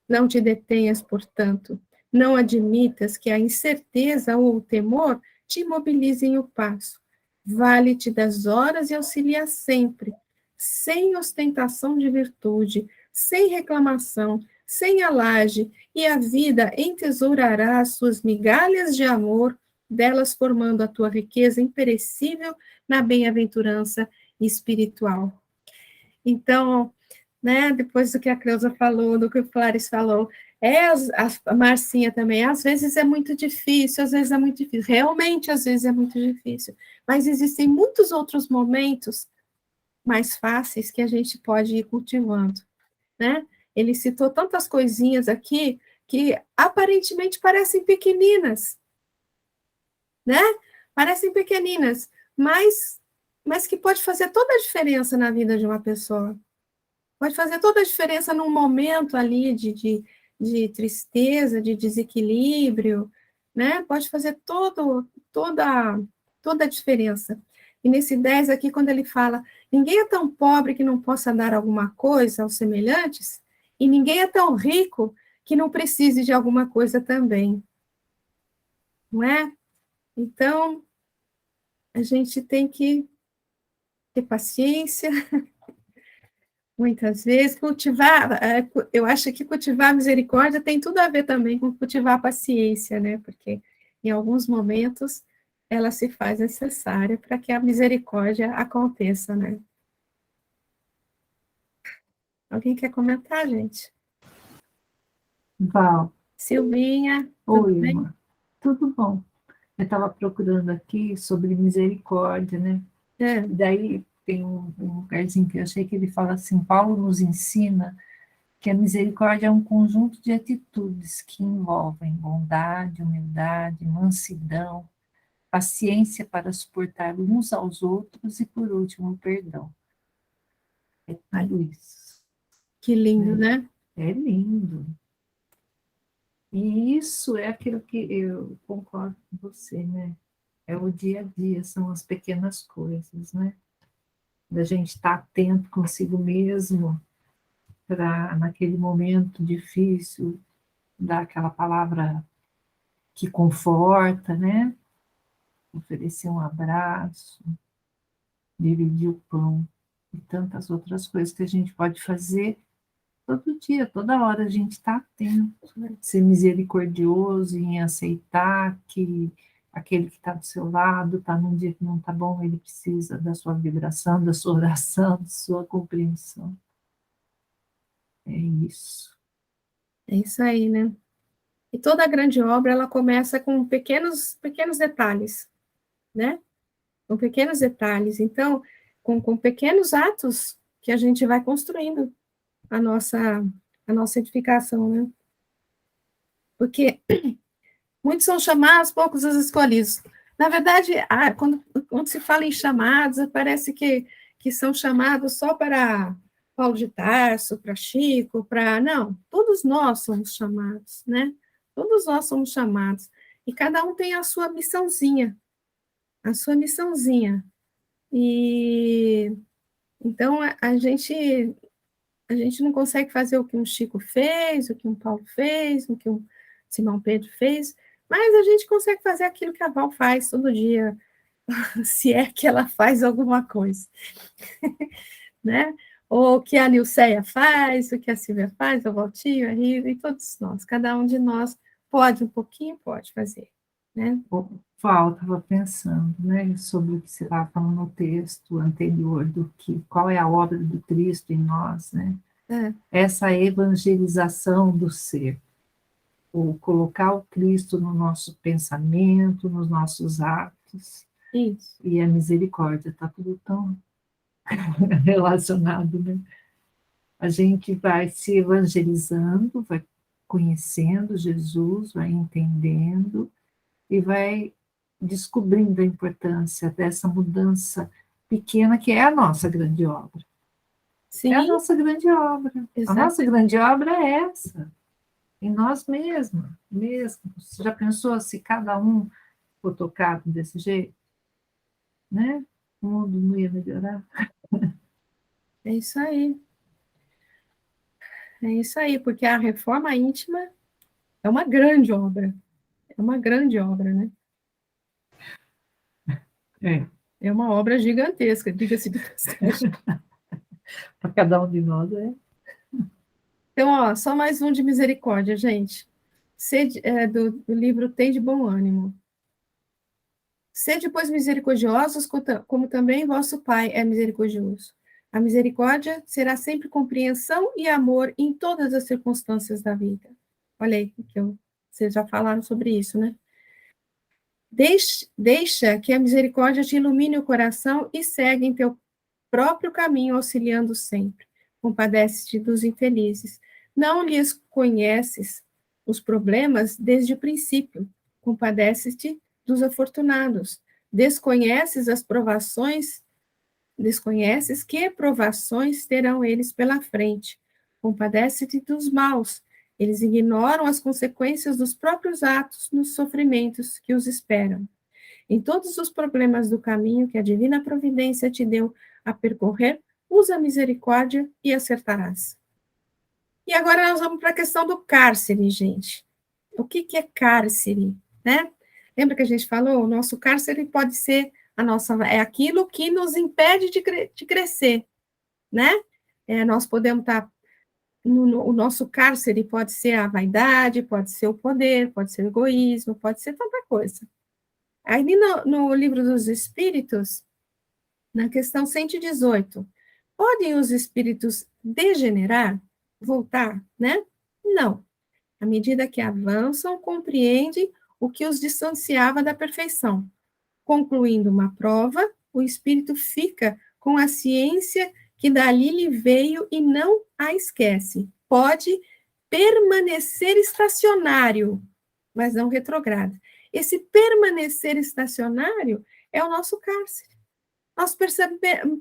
Não te detenhas, portanto, não admitas que a incerteza ou o temor te imobilizem o passo. Vale-te das horas e auxilia sempre, sem ostentação de virtude, sem reclamação, sem alarde, e a vida entesourará as suas migalhas de amor, delas formando a tua riqueza imperecível na bem-aventurança espiritual. Então, né, depois do que a Cleusa falou, do que o Clarice falou, a Marcinha também, às vezes é muito difícil, às vezes é muito difícil, realmente às vezes é muito difícil, mas existem muitos outros momentos mais fáceis que a gente pode ir cultivando, né? Ele citou tantas coisinhas aqui que aparentemente parecem pequeninas, né? Parecem pequeninas, mas que pode fazer toda a diferença na vida de uma pessoa. Pode fazer toda a diferença num momento ali de tristeza, de desequilíbrio, né? Pode fazer toda a diferença. E nesse 10 aqui, quando ele fala, ninguém é tão pobre que não possa dar alguma coisa aos semelhantes, e ninguém é tão rico que não precise de alguma coisa também. Não é? Então, a gente tem que ter paciência, muitas vezes, cultivar, eu acho que cultivar a misericórdia tem tudo a ver também com cultivar a paciência, né? Porque em alguns momentos ela se faz necessária para que a misericórdia aconteça, né? Alguém quer comentar, gente? Val, Silvinha, oi, tudo bem? irmã. Tudo bom? Eu estava procurando aqui sobre misericórdia, né? É, E daí tem um lugarzinho que eu achei que ele fala assim, Paulo nos ensina que a misericórdia é um conjunto de atitudes que envolvem bondade, humildade, mansidão, paciência para suportar uns aos outros e, por último, perdão. É tudo isso. que lindo, né? É lindo. E isso é aquilo que eu concordo com você, né? É o dia a dia, são as pequenas coisas, né? Da gente estar atento consigo mesmo, para naquele momento difícil, dar aquela palavra que conforta, né? Oferecer um abraço, dividir o pão e tantas outras coisas que a gente pode fazer todo dia, toda hora a gente está atento, né? Ser misericordioso em aceitar que aquele que está do seu lado está num dia que não está bom, ele precisa da sua vibração, da sua oração, da sua compreensão. É isso. É isso aí, né? E toda grande obra, ela começa com pequenos detalhes, né? Com pequenos detalhes. Então, com pequenos atos que a gente vai construindo a nossa edificação, né? Porque muitos são chamados, poucos os escolhidos. Na verdade, quando se fala em chamados, parece que são chamados só para Paulo de Tarso, para Chico, para... Não, todos nós somos chamados, né? Todos nós somos chamados. E cada um tem a sua missãozinha. A sua missãozinha. E então a gente não consegue fazer o que um Chico fez, o que um Paulo fez, o que um Simão Pedro fez, mas a gente consegue fazer aquilo que a Val faz todo dia, se é que ela faz alguma coisa, né? Ou o que a Nilceia faz, o que a Silvia faz, o Valtinho, a Rita, e todos nós, cada um de nós pode um pouquinho, pode fazer, né? Val, estava pensando, né, sobre o que você estava falando no texto anterior, qual é a obra do Cristo em nós, né? Essa evangelização do ser, o colocar o Cristo no nosso pensamento, nos nossos atos. Isso. E a misericórdia, está tudo tão relacionado, né? A gente vai se evangelizando, vai conhecendo Jesus, vai entendendo e vai descobrindo a importância dessa mudança pequena que é a nossa grande obra. Sim. É a nossa grande obra. Exato. A nossa grande obra é essa, em nós mesmos. Você já pensou se cada um for tocado desse jeito? Né? O mundo não ia melhorar. É isso aí. É isso aí, porque a reforma íntima é uma grande obra. É uma grande obra, né? É uma obra gigantesca, diga-se de passagem. Para cada um de nós é. Então, ó, só mais um de misericórdia, gente. Do livro Tem de Bom Ânimo. Sede, pois, misericordiosos, como também vosso Pai é misericordioso. A misericórdia será sempre compreensão e amor em todas as circunstâncias da vida. Olha aí, vocês já falaram sobre isso, né? Deixa que a misericórdia te ilumine o coração e segue em teu próprio caminho, auxiliando sempre. Compadece-te dos infelizes. Não lhes conheces os problemas desde o princípio. Compadece-te dos afortunados. Desconheces que provações terão eles pela frente. Compadece-te dos maus. Eles ignoram as consequências dos próprios atos nos sofrimentos que os esperam. Em todos os problemas do caminho que a divina providência te deu a percorrer, usa a misericórdia e acertarás. E agora nós vamos para a questão do cárcere, gente. O que é cárcere, né? Lembra que a gente falou? O nosso cárcere pode ser é aquilo que nos impede de crescer, né? Nós podemos estar o nosso cárcere pode ser a vaidade, pode ser o poder, pode ser o egoísmo, pode ser tanta coisa. Aí no Livro dos Espíritos, na questão 118, podem os espíritos degenerar, voltar, né? Não. À medida que avançam, compreendem o que os distanciava da perfeição. Concluindo uma prova, o espírito fica com a ciência que dali lhe veio e não a esquece. Pode permanecer estacionário, mas não retrograda. Esse permanecer estacionário é o nosso cárcere. Nós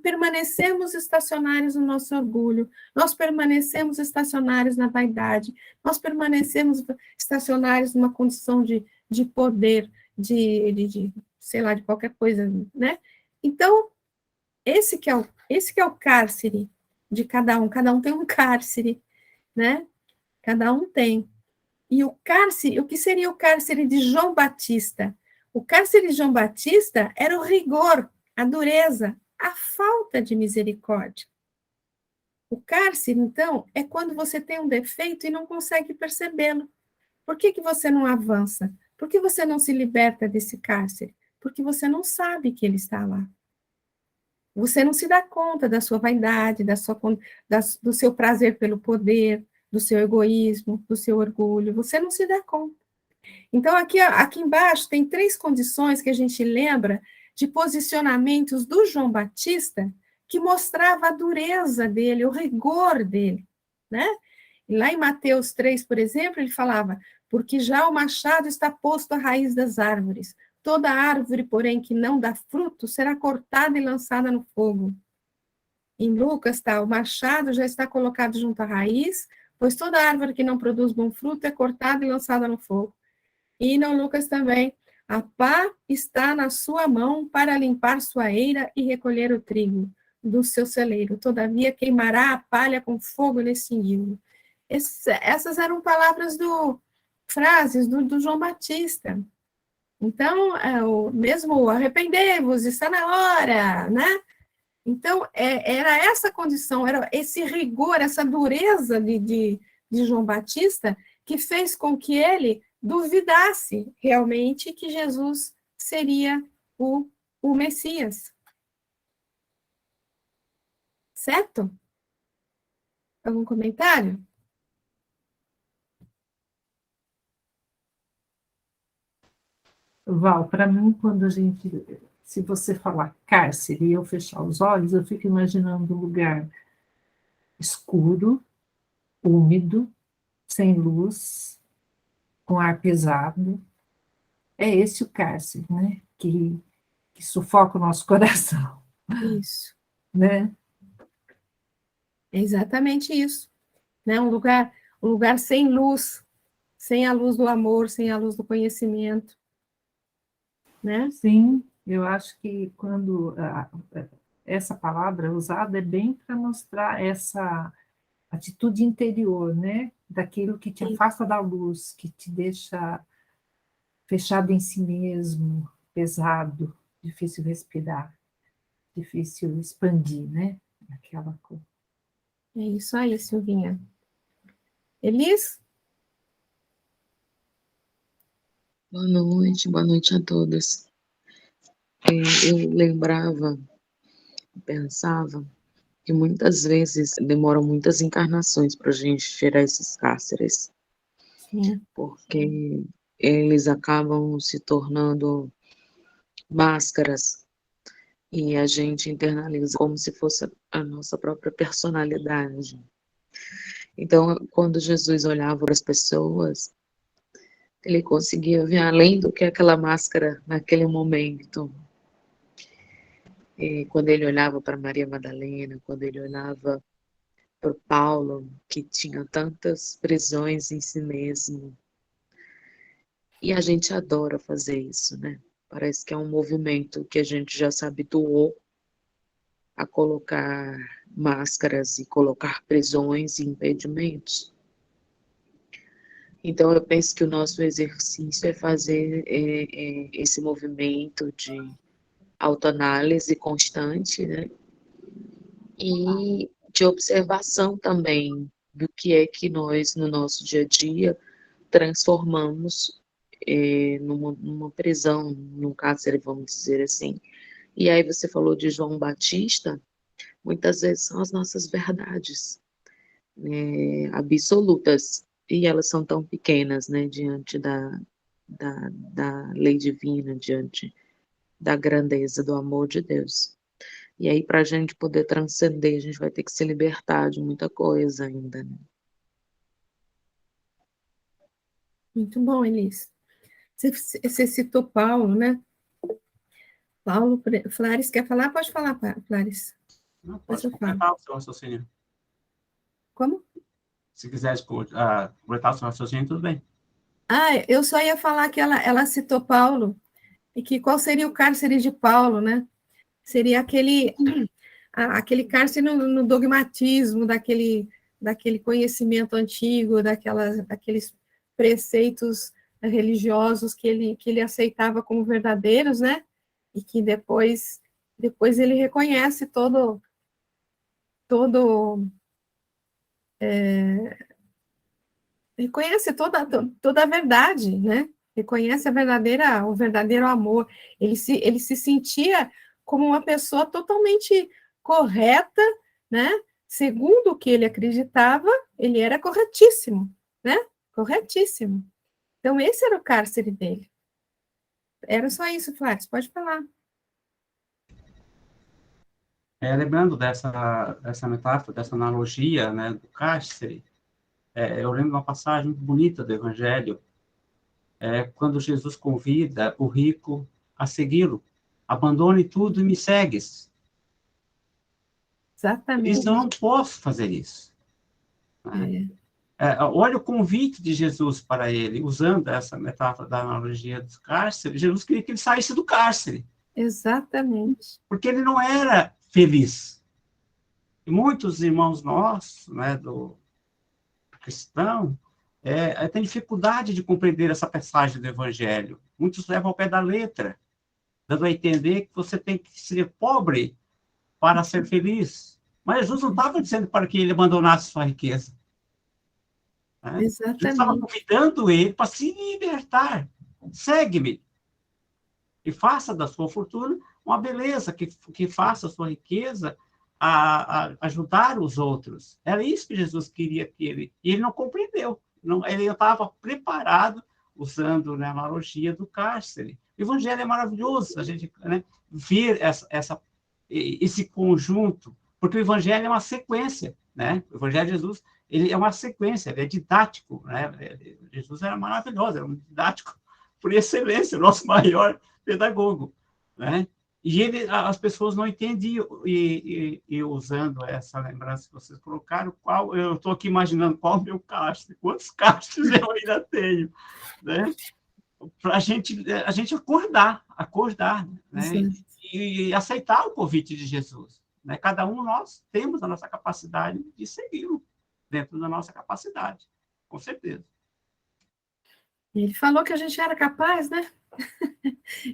permanecemos estacionários no nosso orgulho, nós permanecemos estacionários na vaidade, nós permanecemos estacionários numa condição de poder, sei lá, de qualquer coisa, né? Então, esse que é o cárcere de cada um tem um cárcere, né? Cada um tem. E o que seria o cárcere de João Batista? O cárcere de João Batista era o rigor, a dureza, a falta de misericórdia. O cárcere, então, é quando você tem um defeito e não consegue percebê-lo. Por que você não avança? Por que você não se liberta desse cárcere? Porque você não sabe que ele está lá. Você não se dá conta da sua vaidade, do seu prazer pelo poder, do seu egoísmo, do seu orgulho. Você não se dá conta. Então, aqui embaixo tem 3 condições que a gente lembra de posicionamentos do João Batista que mostrava a dureza dele, o rigor dele, né? E lá em Mateus 3, por exemplo, ele falava, porque já o machado está posto à raiz das árvores. Toda árvore, porém, que não dá fruto, será cortada e lançada no fogo. Em Lucas, o machado já está colocado junto à raiz, pois toda árvore que não produz bom fruto é cortada e lançada no fogo. E no Lucas também, a pá está na sua mão para limpar sua eira e recolher o trigo do seu celeiro. Todavia queimará a palha com fogo inextinguível. Essas eram palavras frases do João Batista. Então, mesmo arrependei-vos, está na hora, né? Então, era essa condição, era esse rigor, essa dureza de João Batista que fez com que ele duvidasse realmente que Jesus seria o Messias. Certo? Algum comentário? Val, para mim, se você falar cárcere e eu fechar os olhos, eu fico imaginando um lugar escuro, úmido, sem luz, com ar pesado. É esse o cárcere, né? Que sufoca o nosso coração. Isso. Né? É exatamente isso. Né? Um lugar sem luz, sem a luz do amor, sem a luz do conhecimento. Né? Sim, eu acho que quando essa palavra é usada é bem para mostrar essa atitude interior, né? Daquilo que te afasta da luz, que te deixa fechado em si mesmo, pesado, difícil respirar, difícil expandir, né? Aquela coisa. É isso aí, Silvinha. Elis? Boa noite a todos. Eu lembrava, pensava que muitas vezes demoram muitas encarnações para a gente tirar esses cárceres, Sim. porque eles acabam se tornando máscaras e a gente internaliza como se fosse a nossa própria personalidade. Então, quando Jesus olhava para as pessoas, ele conseguia ver além do que aquela máscara naquele momento. Quando ele olhava para Maria Madalena, quando ele olhava para Paulo, que tinha tantas prisões em si mesmo. E a gente adora fazer isso, né? Parece que é um movimento que a gente já se habituou a colocar máscaras e colocar prisões e impedimentos. Então, eu penso que o nosso exercício é fazer esse movimento de autoanálise constante, né? E de observação também do que é que nós, no nosso dia a dia, transformamos numa prisão, num cárcere, vamos dizer assim. E aí você falou de João Batista, muitas vezes são as nossas verdades, né, absolutas, e elas são tão pequenas, né, diante da lei divina, diante da grandeza do amor de Deus. E aí, para a gente poder transcender, a gente vai ter que se libertar de muita coisa ainda, né? Muito bom, Elis. Você citou Paulo, né? Paulo Flares quer falar? Pode falar, Flares. Não, pode completar o seu raciocínio. Como? Se quiser completar o seu raciocínio, tudo bem. Eu só ia falar que ela citou Paulo, e que qual seria o cárcere de Paulo, né? Seria aquele cárcere no dogmatismo, daquele conhecimento antigo, daqueles preceitos religiosos que ele aceitava como verdadeiros, né? E que depois ele reconhece reconhece toda a verdade, né? Reconhece o verdadeiro amor. Ele se sentia como uma pessoa totalmente correta, né? Segundo o que ele acreditava, ele era corretíssimo, né? Corretíssimo. Então, esse era o cárcere dele. Era só isso, Flávio, pode falar. Lembrando dessa metáfora, dessa analogia, né, do cárcere, eu lembro uma passagem muito bonita do Evangelho, quando Jesus convida o rico a segui-lo. Abandone tudo e me segues. Exatamente. Ele diz, eu não posso fazer isso. Né? Olha o convite de Jesus para ele, usando essa metáfora da analogia do cárcere. Jesus queria que ele saísse do cárcere. Exatamente. Porque ele não era feliz. E muitos irmãos nossos, né, do cristão, têm dificuldade de compreender essa passagem do Evangelho. Muitos levam ao pé da letra, dando a entender que você tem que ser pobre para ser feliz. Mas Jesus não estava dizendo para que ele abandonasse sua riqueza. Né? Jesus estava Exatamente. convidando ele para se libertar. Segue-me. E faça da sua fortuna uma beleza, que faça a sua riqueza a ajudar os outros. Era isso que Jesus queria que ele... E ele não compreendeu. Ele estava preparado, usando, né, a analogia do cárcere. O Evangelho é maravilhoso, a gente, né, ver esse conjunto, porque o Evangelho é uma sequência. Né? O Evangelho de Jesus, ele é uma sequência, ele é didático. Né? Jesus era maravilhoso, era um didático por excelência, o nosso maior pedagogo. Né? E as pessoas não entendiam, e usando essa lembrança que vocês colocaram, eu estou aqui imaginando qual o meu cárcere, quantos cárceres eu ainda tenho, né? Para a gente acordar, né? E aceitar o convite de Jesus. Né? Cada um nós temos a nossa capacidade de segui-lo, dentro da nossa capacidade, com certeza. Ele falou que a gente era capaz, né?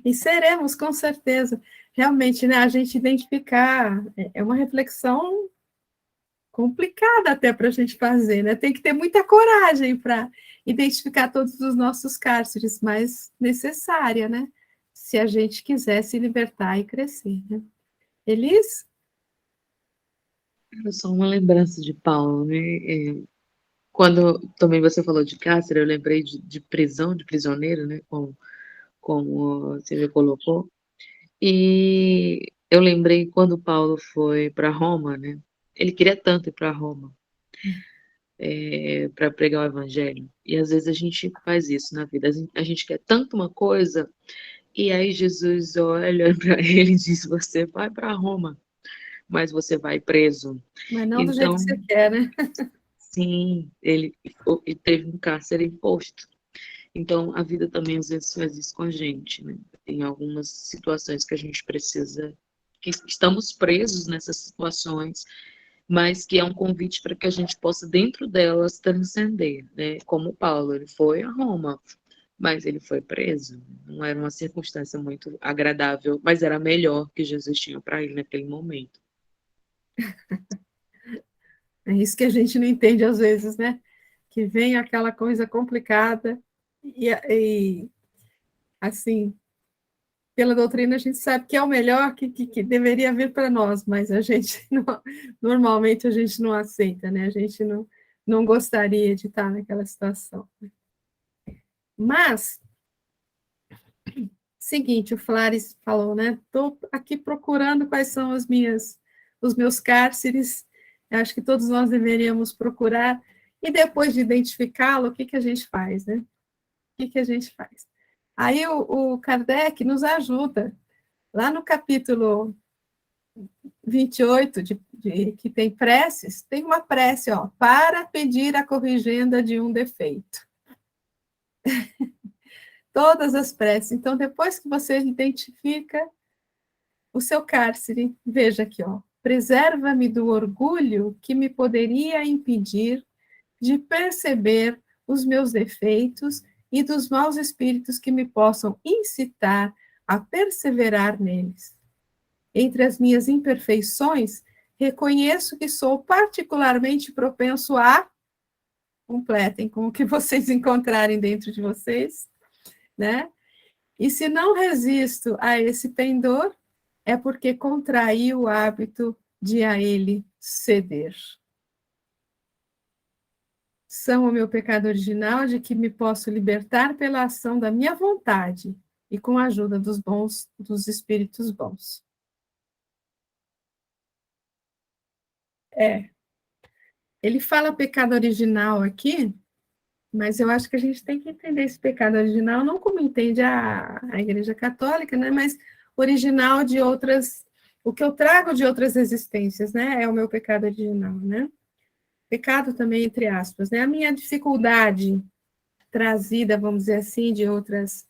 E seremos, com certeza. Realmente, né, a gente identificar é uma reflexão complicada até para a gente fazer, né? Tem que ter muita coragem para identificar todos os nossos cárceres, mas necessária, né? Se a gente quiser se libertar e crescer, né? Elis? Só uma lembrança de Paulo, né? Quando também você falou de cárcere, eu lembrei de prisão, de prisioneiro, né? Como você me colocou. E eu lembrei quando Paulo foi para Roma, né? Ele queria tanto ir para Roma, para pregar o evangelho. E às vezes a gente faz isso na vida. A gente quer tanto uma coisa, e aí Jesus olha para ele e diz: você vai para Roma, mas você vai preso. Mas não do jeito que Então, você quer, né? sim, ele teve um cárcere imposto. Então, a vida também às vezes faz isso com a gente, né? Tem algumas situações que a gente precisa, que estamos presos nessas situações, mas que é um convite para que a gente possa, dentro delas, transcender, né? Como Paulo, ele foi a Roma, mas ele foi preso. Não era uma circunstância muito agradável, mas era a melhor que Jesus tinha para ele naquele momento. É isso que a gente não entende às vezes, né? Que vem aquela coisa complicada e assim, pela doutrina a gente sabe que é o melhor que deveria vir para nós, mas a gente normalmente a gente não aceita, né? A gente não gostaria de estar naquela situação. Mas, seguinte, o Flares falou, né? Estou aqui procurando quais são os meus cárceres. Eu acho que todos nós deveríamos procurar. E depois de identificá-lo, o que a gente faz, né? O que a gente faz? Aí o Kardec nos ajuda. Lá no capítulo 28, que tem preces, tem uma prece, ó, para pedir a corrigenda de um defeito. Todas as preces. Então, depois que você identifica o seu cárcere, veja aqui, ó, preserva-me do orgulho que me poderia impedir de perceber os meus defeitos e dos maus espíritos que me possam incitar a perseverar neles. Entre as minhas imperfeições, reconheço que sou particularmente propenso a... Completem com o que vocês encontrarem dentro de vocês, né? E se não resisto a esse pendor, é porque contraí o hábito de a ele ceder. São o meu pecado original de que me posso libertar pela ação da minha vontade e com a ajuda dos espíritos bons. Ele fala pecado original aqui, mas eu acho que a gente tem que entender esse pecado original não como entende a Igreja Católica, né, mas original de outras, o que eu trago de outras existências, né, é o meu pecado original, né. pecado também, entre aspas, né? A minha dificuldade trazida, vamos dizer assim, de outras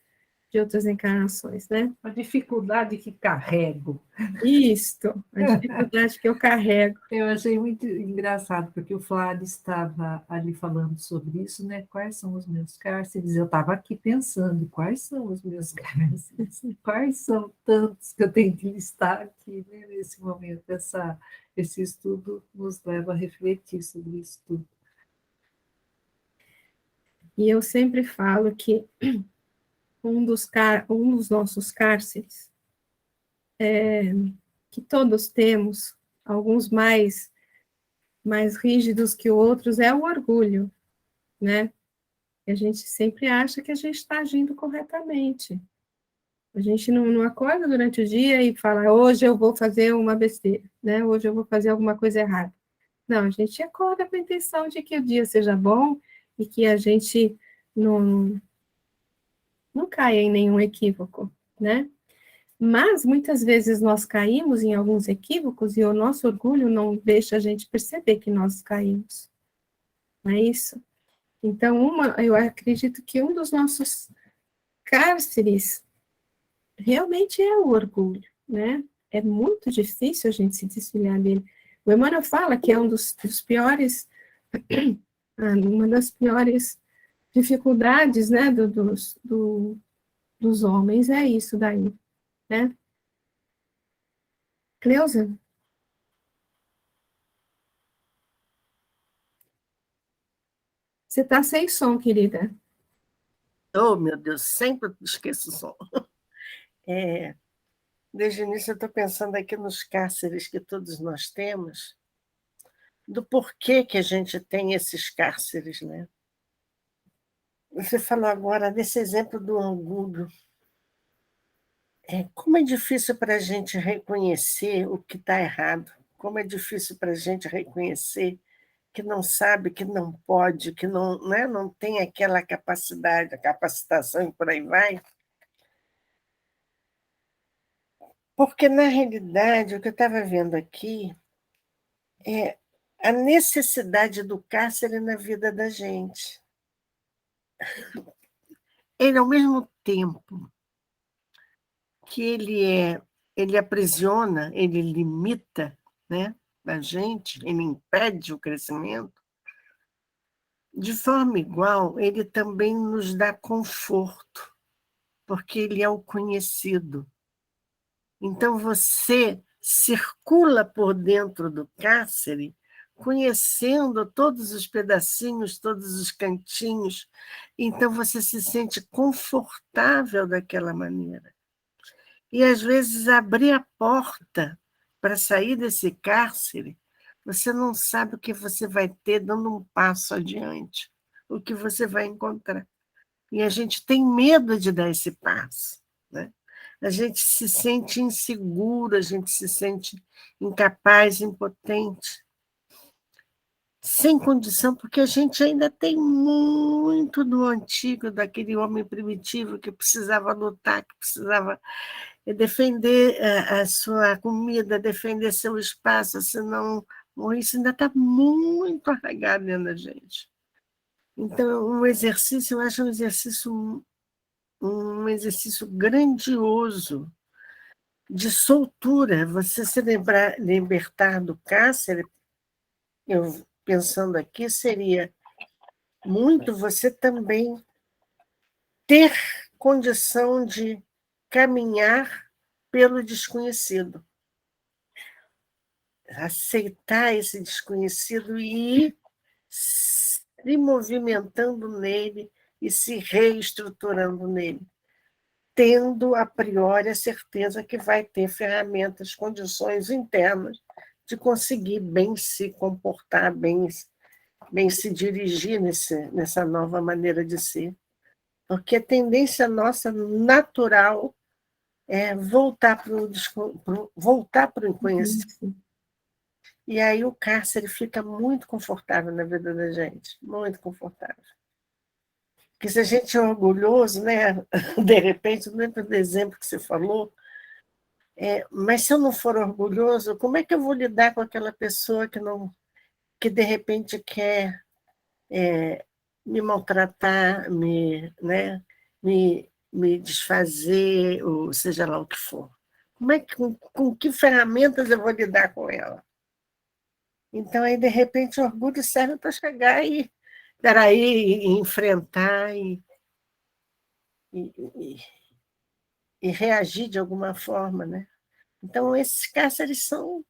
encarnações, né? A dificuldade que carrego. Isto, a dificuldade que eu carrego. Eu achei muito engraçado, porque o Flávio estava ali falando sobre isso, né? Quais são os meus cárceres? Eu estava aqui pensando, quais são os meus cárceres? Quais são tantos que eu tenho que listar aqui, né? Nesse momento? Esse estudo nos leva a refletir sobre isso tudo. E eu sempre falo que um dos nossos cárceres, que todos temos, alguns mais rígidos que outros, é o orgulho, né? A gente sempre acha que a gente está agindo corretamente. A gente não acorda durante o dia e fala, hoje eu vou fazer uma besteira, né? Hoje eu vou fazer alguma coisa errada. Não, a gente acorda com a intenção de que o dia seja bom e que a gente não caia em nenhum equívoco, né? Mas, muitas vezes, nós caímos em alguns equívocos e o nosso orgulho não deixa a gente perceber que nós caímos. Não é isso? Então, eu acredito que um dos nossos cárceres realmente é o orgulho, né? É muito difícil a gente se desvencilhar dele. O Emmanuel fala que é um dos piores, uma das piores dificuldades, né, dos homens, é isso daí, né? Cleusa? Você está sem som, querida. Oh, meu Deus, sempre esqueço o som. Desde o início eu estou pensando aqui nos cárceres que todos nós temos, do porquê que a gente tem esses cárceres, né? Você falou agora desse exemplo do orgulho. Como é difícil para a gente reconhecer o que está errado, como é difícil para a gente reconhecer que não sabe, que não pode, que não, né, não tem aquela capacidade, a capacitação e por aí vai. Porque, na realidade, o que eu estava vendo aqui é a necessidade do cárcere na vida da gente. Ele, ao mesmo tempo que ele aprisiona, ele limita, né, a gente, ele impede o crescimento, de forma igual, ele também nos dá conforto, porque ele é o conhecido. Então, você circula por dentro do cárcere, conhecendo todos os pedacinhos, todos os cantinhos, então você se sente confortável daquela maneira. E, às vezes, abrir a porta para sair desse cárcere, você não sabe o que você vai ter dando um passo adiante, o que você vai encontrar. E a gente tem medo de dar esse passo, né? A gente se sente inseguro, a gente se sente incapaz, impotente, sem condição, porque a gente ainda tem muito do antigo, daquele homem primitivo que precisava lutar, que precisava defender a sua comida, defender seu espaço, senão isso ainda está muito arraigado dentro da gente. Então, um exercício, eu acho um exercício grandioso de soltura, você se libertar do cárcere, eu pensando aqui, seria muito você também ter condição de caminhar pelo desconhecido. Aceitar esse desconhecido e ir se movimentando nele e se reestruturando nele, tendo a priori a certeza que vai ter ferramentas, condições internas de conseguir bem se comportar, bem se dirigir nessa nova maneira de ser. Porque a tendência nossa natural é voltar para o inconhecido. E aí o cárcere fica muito confortável na vida da gente, muito confortável. Porque se a gente é orgulhoso, né? De repente, não lembro do exemplo que você falou, mas se eu não for orgulhoso, como é que eu vou lidar com aquela pessoa que não que de repente quer me maltratar, me desfazer, ou seja lá o que for. Com que ferramentas eu vou lidar com ela? Então, aí, de repente, o orgulho serve para chegar e enfrentar e reagir de alguma forma, né? Então, esses cárceres são...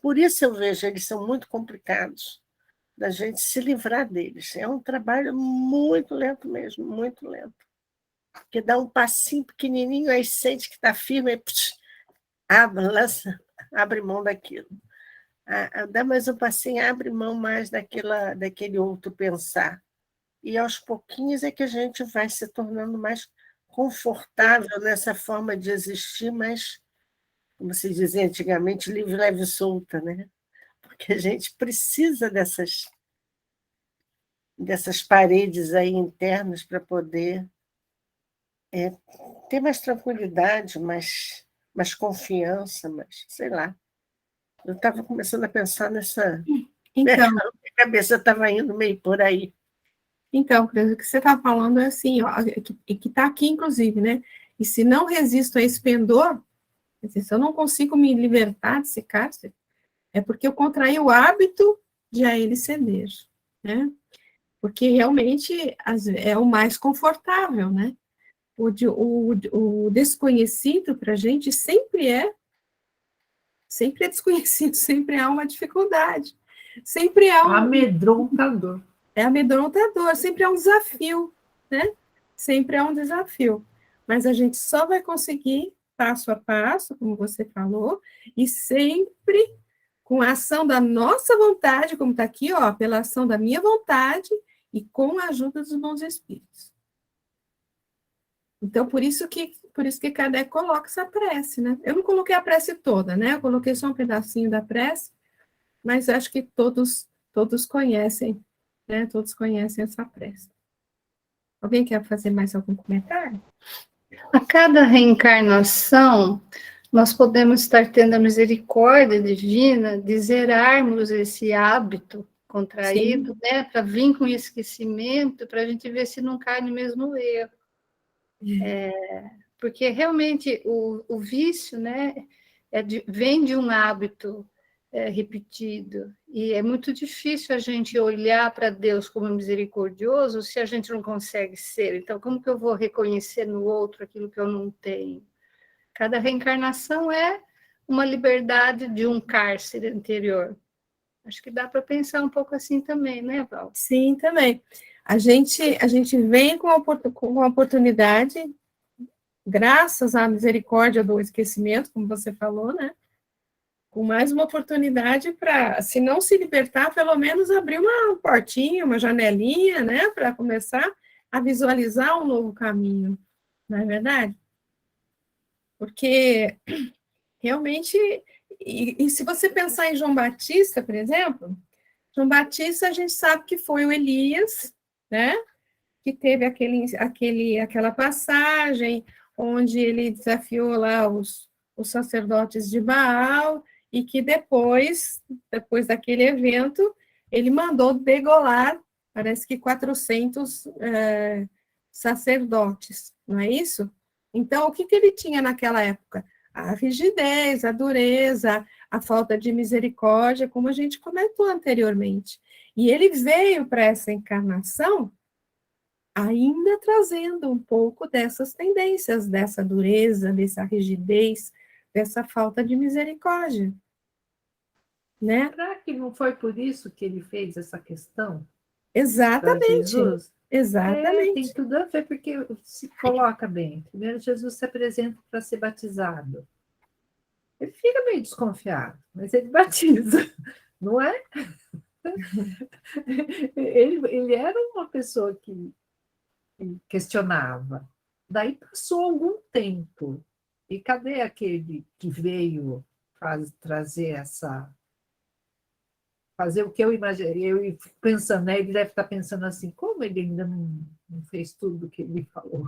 Por isso eu vejo, eles são muito complicados da gente se livrar deles. É um trabalho muito lento mesmo, muito lento. Porque dá um passinho pequenininho, aí sente que está firme, aí abre mão daquilo. Dá mais um passinho, abre mão mais daquele outro pensar. E aos pouquinhos é que a gente vai se tornando mais confortável nessa forma de existir, mas, como se dizia antigamente, livre, leve e solta, né? Porque a gente precisa dessas paredes aí internas para poder ter mais tranquilidade, mais confiança, mas sei lá. Eu estava começando a pensar nessa... Então, Minha cabeça estava indo meio por aí. Então, Cris, o que você está falando é assim, ó, que está aqui, inclusive, né? E se não resisto a esse pendor, se eu não consigo me libertar desse cárcere, é porque eu contraí o hábito de a ele ceder, né? Porque realmente é o mais confortável, né? O desconhecido para a gente sempre é desconhecido, sempre há uma dificuldade, sempre há amedrontador. É amedrontador, sempre é um desafio, né? Sempre é um desafio. Mas a gente só vai conseguir passo a passo, como você falou, e sempre com a ação da nossa vontade, como está aqui, ó, pela ação da minha vontade e com a ajuda dos bons espíritos. Então, por isso que Kardec coloca essa prece, né? Eu não coloquei a prece toda, né? Eu coloquei só um pedacinho da prece, mas acho que todos conhecem, né? Todos conhecem essa prece. Alguém quer fazer mais algum comentário? A cada reencarnação, nós podemos estar tendo a misericórdia divina de zerarmos esse hábito contraído, né, para vir com esquecimento, para a gente ver se não cai no mesmo erro. Porque realmente o vício, né, vem de um hábito repetido, e é muito difícil a gente olhar para Deus como misericordioso se a gente não consegue ser. Então, como que eu vou reconhecer no outro aquilo que eu não tenho? Cada reencarnação é uma liberdade de um cárcere anterior. Acho que dá para pensar um pouco assim também, né, Val? Sim, também. A gente vem com a oportunidade, graças à misericórdia do esquecimento, como você falou, né? Com mais uma oportunidade para, se não se libertar, pelo menos abrir uma portinha, uma janelinha, né? Para começar a visualizar um novo caminho, não é verdade? Porque, realmente, e se você pensar em João Batista, por exemplo, João Batista, a gente sabe que foi o Elias, né? Que teve aquela passagem onde ele desafiou lá os sacerdotes de Baal, e que depois daquele evento, ele mandou degolar, parece que 400 sacerdotes, não é isso? Então, o que ele tinha naquela época? A rigidez, a dureza, a falta de misericórdia, como a gente comentou anteriormente. E ele veio para essa encarnação ainda trazendo um pouco dessas tendências, dessa dureza, dessa rigidez, dessa falta de misericórdia. Né? Será que não foi por isso que ele fez essa questão? Exatamente. Exatamente. Tem tudo a ver, porque se coloca bem. Primeiro, Jesus se apresenta para ser batizado. Ele fica meio desconfiado, mas ele batiza, não é? Ele era uma pessoa que questionava. Daí passou algum tempo. E cadê aquele que veio trazer essa... Fazer o que eu imaginei, eu pensando, né? Ele deve estar pensando assim, como ele ainda não fez tudo o que ele falou?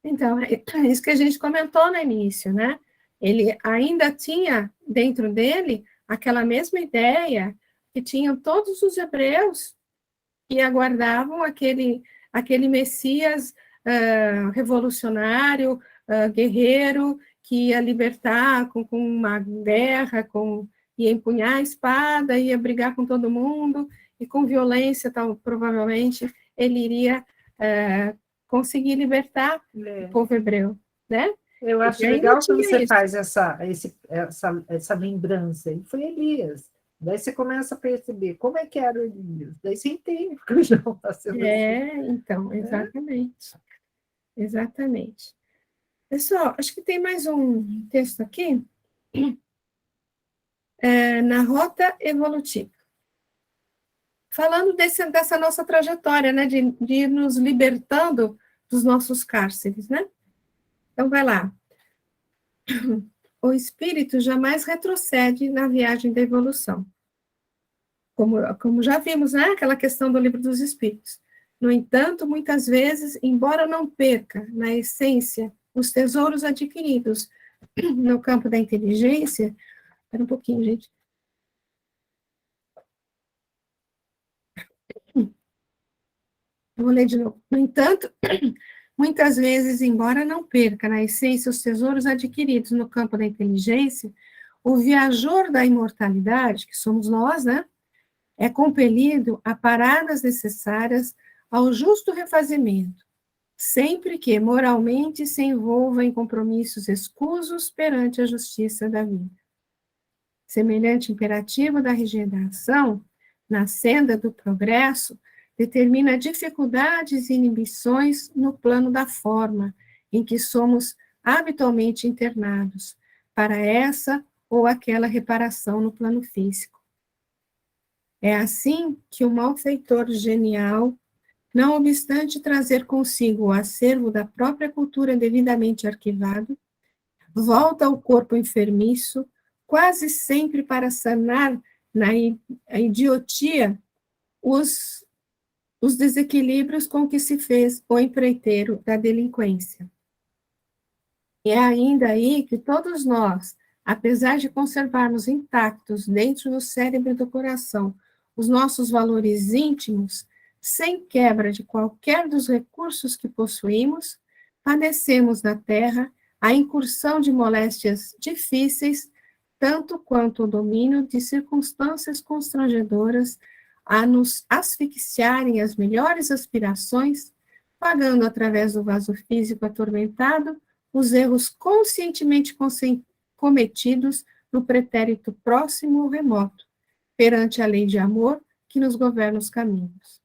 Então, é isso que a gente comentou no início, né? Ele ainda tinha dentro dele aquela mesma ideia, que tinham todos os hebreus que aguardavam aquele Messias revolucionário, guerreiro, que ia libertar com uma guerra, ia empunhar a espada, ia brigar com todo mundo, e com violência, tal, provavelmente, ele iria conseguir libertar o povo hebreu, né? Eu acho legal que você faz essa lembrança. E foi Elias. Daí você começa a perceber como é que era o Elias. Daí você entende porque o João está sendo assim. Então, exatamente. Exatamente. Pessoal, acho que tem mais um texto aqui. Na rota evolutiva. Falando dessa nossa trajetória, né, de ir nos libertando dos nossos cárceres, né? Então, vai lá. O espírito jamais retrocede na viagem da evolução. Como já vimos, né, aquela questão do livro dos espíritos. No entanto, muitas vezes, embora não perca, na essência, os tesouros adquiridos no campo da inteligência... Espera um pouquinho, gente. Eu vou ler de novo. No entanto, muitas vezes, embora não perca, na essência, os tesouros adquiridos no campo da inteligência, o viajor da imortalidade, que somos nós, né, é compelido a paradas necessárias ao justo refazimento, sempre que moralmente se envolva em compromissos escusos perante a justiça da vida. Semelhante imperativo da regeneração, na senda do progresso, determina dificuldades e inibições no plano da forma, em que somos habitualmente internados, para essa ou aquela reparação no plano físico. É assim que o malfeitor genial, não obstante trazer consigo o acervo da própria cultura devidamente arquivado, volta ao corpo enfermiço, quase sempre para sanar na idiotia os desequilíbrios com que se fez o empreiteiro da delinquência. E é ainda aí que todos nós, apesar de conservarmos intactos dentro do cérebro e do coração os nossos valores íntimos, sem quebra de qualquer dos recursos que possuímos, padecemos na terra a incursão de moléstias difíceis, tanto quanto o domínio de circunstâncias constrangedoras a nos asfixiarem as melhores aspirações, pagando através do vaso físico atormentado os erros conscientemente cometidos no pretérito próximo ou remoto, perante a lei de amor que nos governa os caminhos.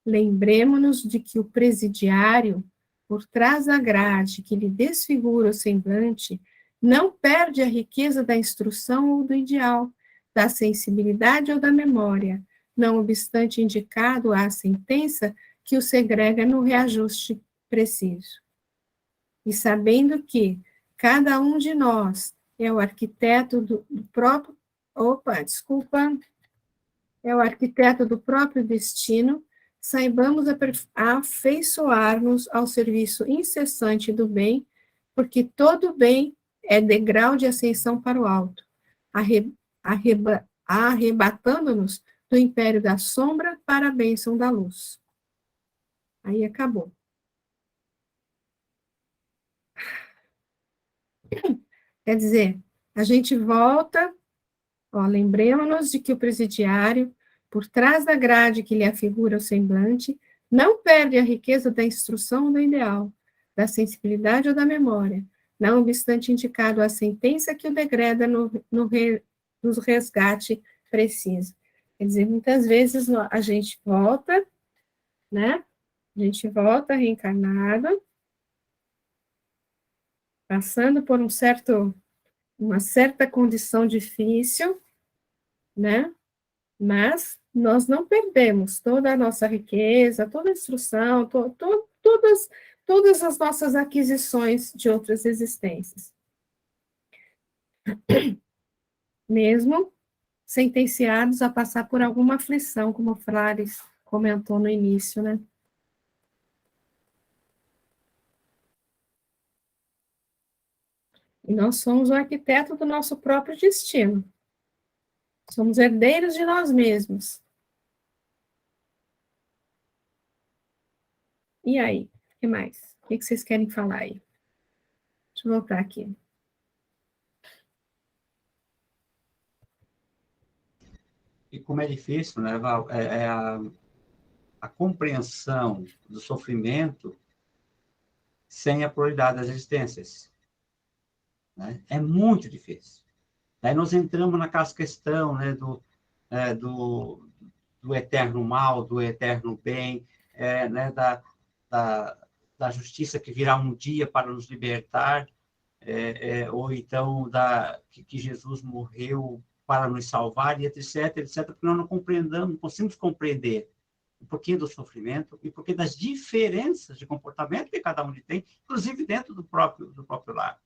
Lembremo-nos de que o presidiário, por trás da grade que lhe desfigura o semblante, não perde a riqueza da instrução ou do ideal, da sensibilidade ou da memória, não obstante indicado a sentença que o segrega no reajuste preciso. E sabendo que cada um de nós é o arquiteto do próprio... É o arquiteto do próprio destino, saibamos afeiçoar-nos ao serviço incessante do bem, porque todo bem é degrau de ascensão para o alto, arrebatando-nos do império da sombra para a bênção da luz. Aí acabou. Quer dizer, a gente volta, lembremos-nos de que o presidiário, por trás da grade que lhe afigura o semblante, não perde a riqueza da instrução ou do ideal, da sensibilidade ou da memória, não obstante indicado a sentença que o degrada no resgate preciso. Quer dizer, muitas vezes a gente volta, né? A gente volta reencarnado, passando por uma certa condição difícil, né? Mas nós não perdemos toda a nossa riqueza, toda a instrução, todas as nossas aquisições de outras existências. Mesmo sentenciados a passar por alguma aflição, como o Flores comentou no início, né? E nós somos o arquiteto do nosso próprio destino. Somos herdeiros de nós mesmos. E aí? O que mais? O que vocês querem falar aí? Deixa eu voltar aqui. E como é difícil, né, Val? A compreensão do sofrimento sem a pluralidade das existências. Né? É muito difícil. Aí nós entramos naquela questão, né, do eterno mal, do eterno bem, né, da justiça que virá um dia para nos libertar, ou então que Jesus morreu para nos salvar, e etc., porque nós não compreendamos, não conseguimos compreender um pouquinho do sofrimento e porque das diferenças de comportamento que cada um tem, inclusive dentro do próprio lar.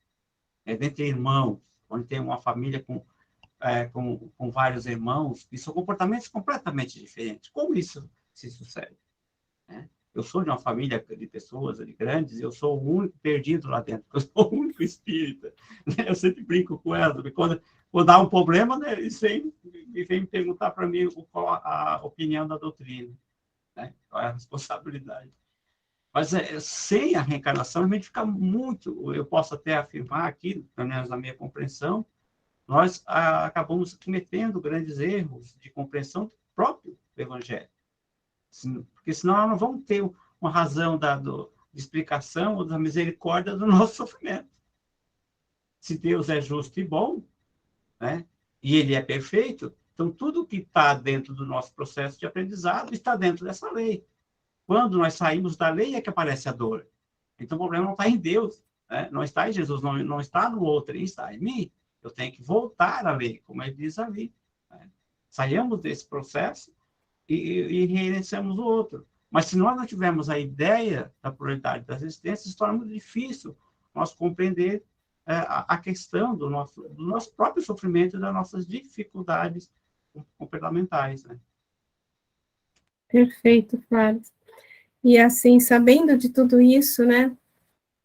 Dentre irmãos, onde tem uma família com vários irmãos, e são comportamentos completamente diferentes. Como isso se sucede? Né? Eu sou de uma família de pessoas de grandes, eu sou o único perdido lá dentro, eu sou o único espírita. Né? Eu sempre brinco com elas, porque quando dá um problema, né, eles vêm me perguntar para mim qual a opinião da doutrina, né? Qual é a responsabilidade. Mas sem a reencarnação, a gente fica muito, eu posso até afirmar aqui, pelo menos na minha compreensão, nós acabamos cometendo grandes erros de compreensão do próprio Evangelho. Porque senão nós não vamos ter uma razão de explicação ou da misericórdia do nosso sofrimento. Se Deus é justo e bom, né, e Ele é perfeito, então tudo que está dentro do nosso processo de aprendizado está dentro dessa lei. Quando nós saímos da lei é que aparece a dor. Então o problema não está em Deus, né? Não está em Jesus, não está no outro, está em mim. Eu tenho que voltar à lei, como ele diz ali. Né? Saímos desse processo e reiniciamos o outro. Mas se nós não tivermos a ideia da pluralidade das existências, se torna muito difícil nós compreender a questão do nosso próprio sofrimento e das nossas dificuldades comportamentais. Né? Perfeito, Flávio. E assim, sabendo de tudo isso, né,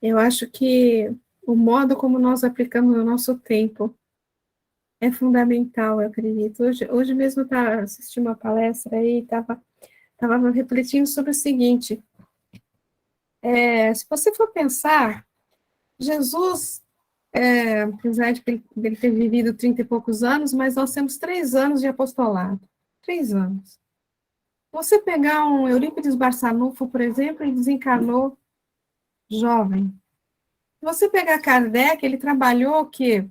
eu acho que o modo como nós aplicamos o nosso tempo é fundamental, eu acredito. Hoje mesmo eu assisti uma palestra aí, estava refletindo sobre o seguinte, se você for pensar, Jesus, apesar de ele ter vivido 30 e poucos anos, mas nós temos 3 anos de apostolado, 3 anos. Você pegar um Eurípides Barçanufo, por exemplo, ele desencarnou jovem. Você pegar Kardec, ele trabalhou o quê?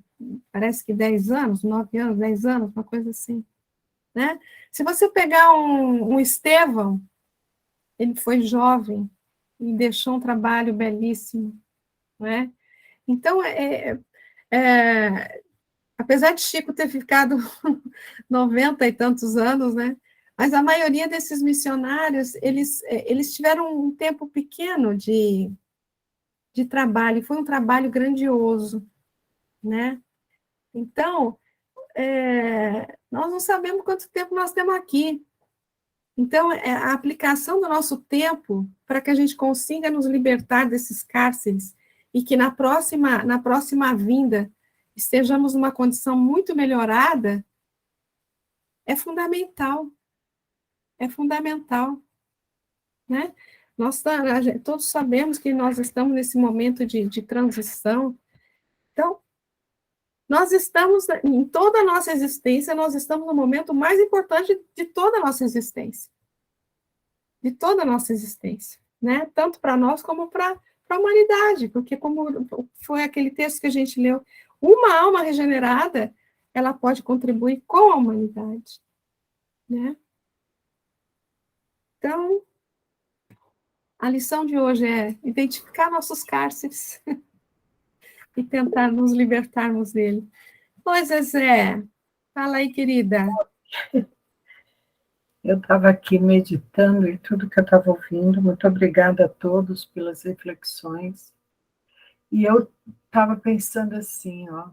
Parece que 10 anos, 9 anos, 10 anos, uma coisa assim. Né? Se você pegar um Estevão, ele foi jovem e deixou um trabalho belíssimo. Né? Então, apesar de Chico ter ficado 90 e tantos anos, né? Mas a maioria desses missionários, eles tiveram um tempo pequeno de trabalho, foi um trabalho grandioso, né? Então, nós não sabemos quanto tempo nós temos aqui. Então, a aplicação do nosso tempo para que a gente consiga nos libertar desses cárceres e que na próxima vinda estejamos numa condição muito melhorada, é fundamental. É fundamental, né? Todos sabemos que nós estamos nesse momento de transição. Então, nós estamos, em toda a nossa existência, nós estamos no momento mais importante de toda a nossa existência. De toda a nossa existência, né? Tanto para nós como para a humanidade, porque como foi aquele texto que a gente leu, uma alma regenerada, ela pode contribuir com a humanidade, né? Então, a lição de hoje é identificar nossos cárceres e tentar nos libertarmos dele. Pois, Zé, fala aí, querida. Eu estava aqui meditando e tudo que eu estava ouvindo. Muito obrigada a todos pelas reflexões. E eu estava pensando assim, ó,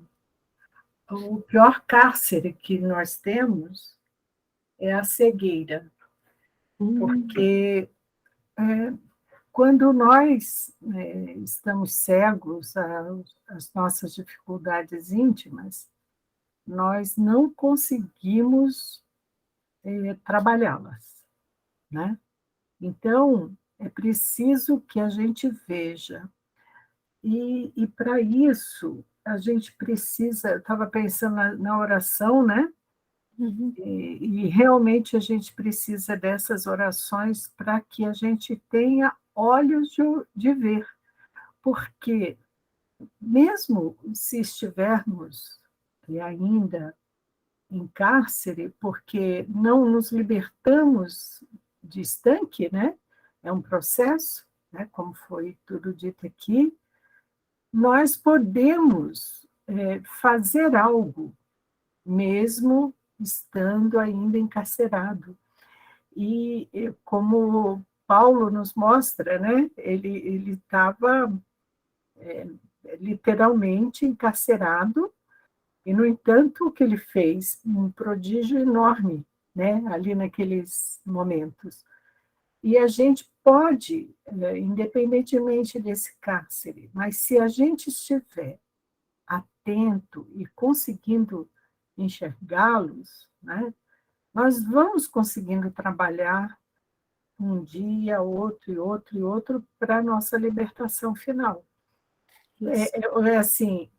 o pior cárcere que nós temos é a cegueira. Porque quando nós estamos cegos às nossas dificuldades íntimas, nós não conseguimos trabalhá-las, né? Então, é preciso que a gente veja. E para isso, a gente precisa, eu estava pensando na oração, né? Uhum. E realmente a gente precisa dessas orações para que a gente tenha olhos de ver, porque mesmo se estivermos ainda em cárcere, porque não nos libertamos de estanque, né? É um processo, né? Como foi tudo dito aqui, nós podemos fazer algo, mesmo estando ainda encarcerado. E como Paulo nos mostra, né? Ele estava literalmente encarcerado, e, no entanto, o que ele fez? Um prodígio enorme, né? Ali naqueles momentos. E a gente pode, independentemente desse cárcere, mas se a gente estiver atento e conseguindo enxergá-los, né, nós vamos conseguindo trabalhar um dia, outro e outro e outro para a nossa libertação final. Assim,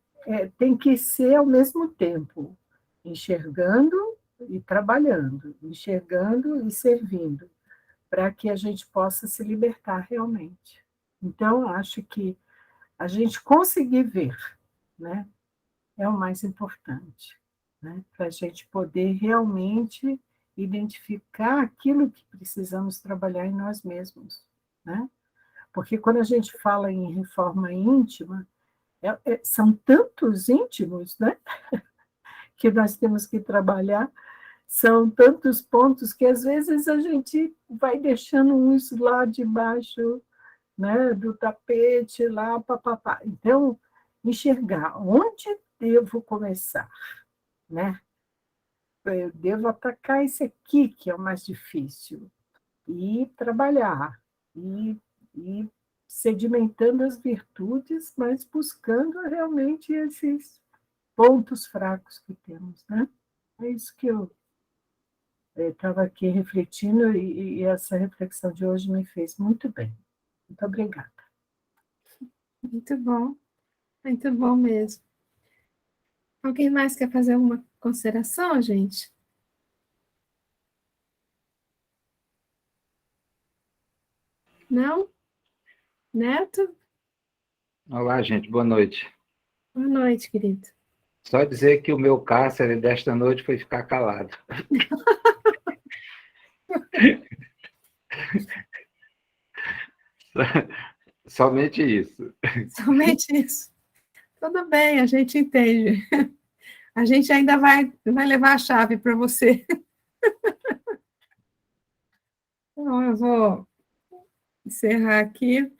tem que ser ao mesmo tempo, enxergando e trabalhando, enxergando e servindo, para que a gente possa se libertar realmente. Então, acho que a gente conseguir ver, né, é o mais importante, né, para a gente poder realmente identificar aquilo que precisamos trabalhar em nós mesmos, né? Porque quando a gente fala em reforma íntima, são tantos íntimos, né, que nós temos que trabalhar, são tantos pontos que às vezes a gente vai deixando uns lá debaixo, né, do tapete, lá, papapá. Então, enxergar onde devo começar, né? Eu devo atacar esse aqui, que é o mais difícil, e trabalhar, e sedimentando as virtudes, mas buscando realmente esses pontos fracos que temos, né? É isso que eu estava aqui refletindo, e essa reflexão de hoje me fez muito bem. Muito obrigada. Muito bom mesmo. Alguém mais quer fazer alguma consideração, gente? Não? Neto? Olá, gente, boa noite. Boa noite, querido. Só dizer que o meu cárcere desta noite foi ficar calado. Somente isso. Somente isso. Tudo bem, a gente entende. A gente ainda vai levar a chave para você. Então, eu vou encerrar aqui.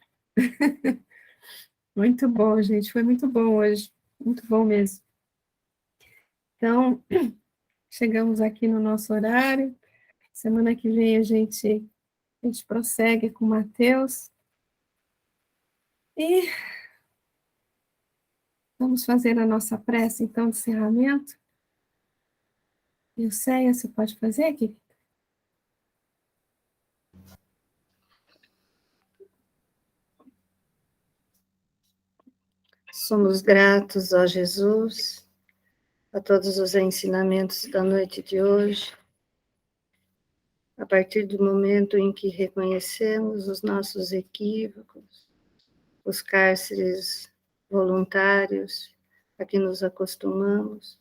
Muito bom, gente. Foi muito bom hoje. Muito bom mesmo. Então, chegamos aqui no nosso horário. Semana que vem a gente prossegue com Mateus. E vamos fazer a nossa prece, então, de encerramento. Ilceia, você pode fazer, querida? Somos gratos, ó Jesus, a todos os ensinamentos da noite de hoje, a partir do momento em que reconhecemos os nossos equívocos, os cárceres voluntários a que nos acostumamos,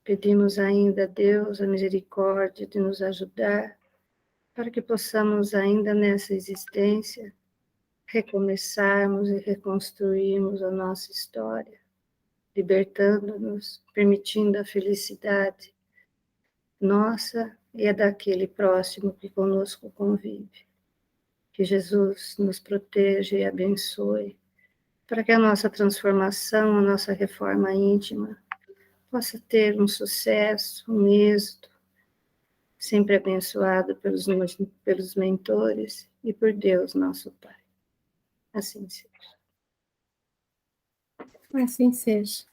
pedimos ainda a Deus a misericórdia de nos ajudar para que possamos ainda nessa existência recomeçarmos e reconstruirmos a nossa história, libertando-nos, permitindo a felicidade nossa e a daquele próximo que conosco convive. Que Jesus nos proteja e abençoe, para que a nossa transformação, a nossa reforma íntima, possa ter um sucesso, um êxito, sempre abençoado pelos mentores e por Deus, nosso Pai. Assim seja. Assim seja.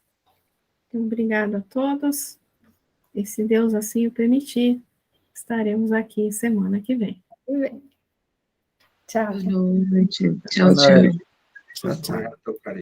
Então, obrigada a todos. E se Deus assim o permitir, estaremos aqui semana que vem. Tchau. Boa noite. Tchau, Boa tchau. noite. Tchau, tchau.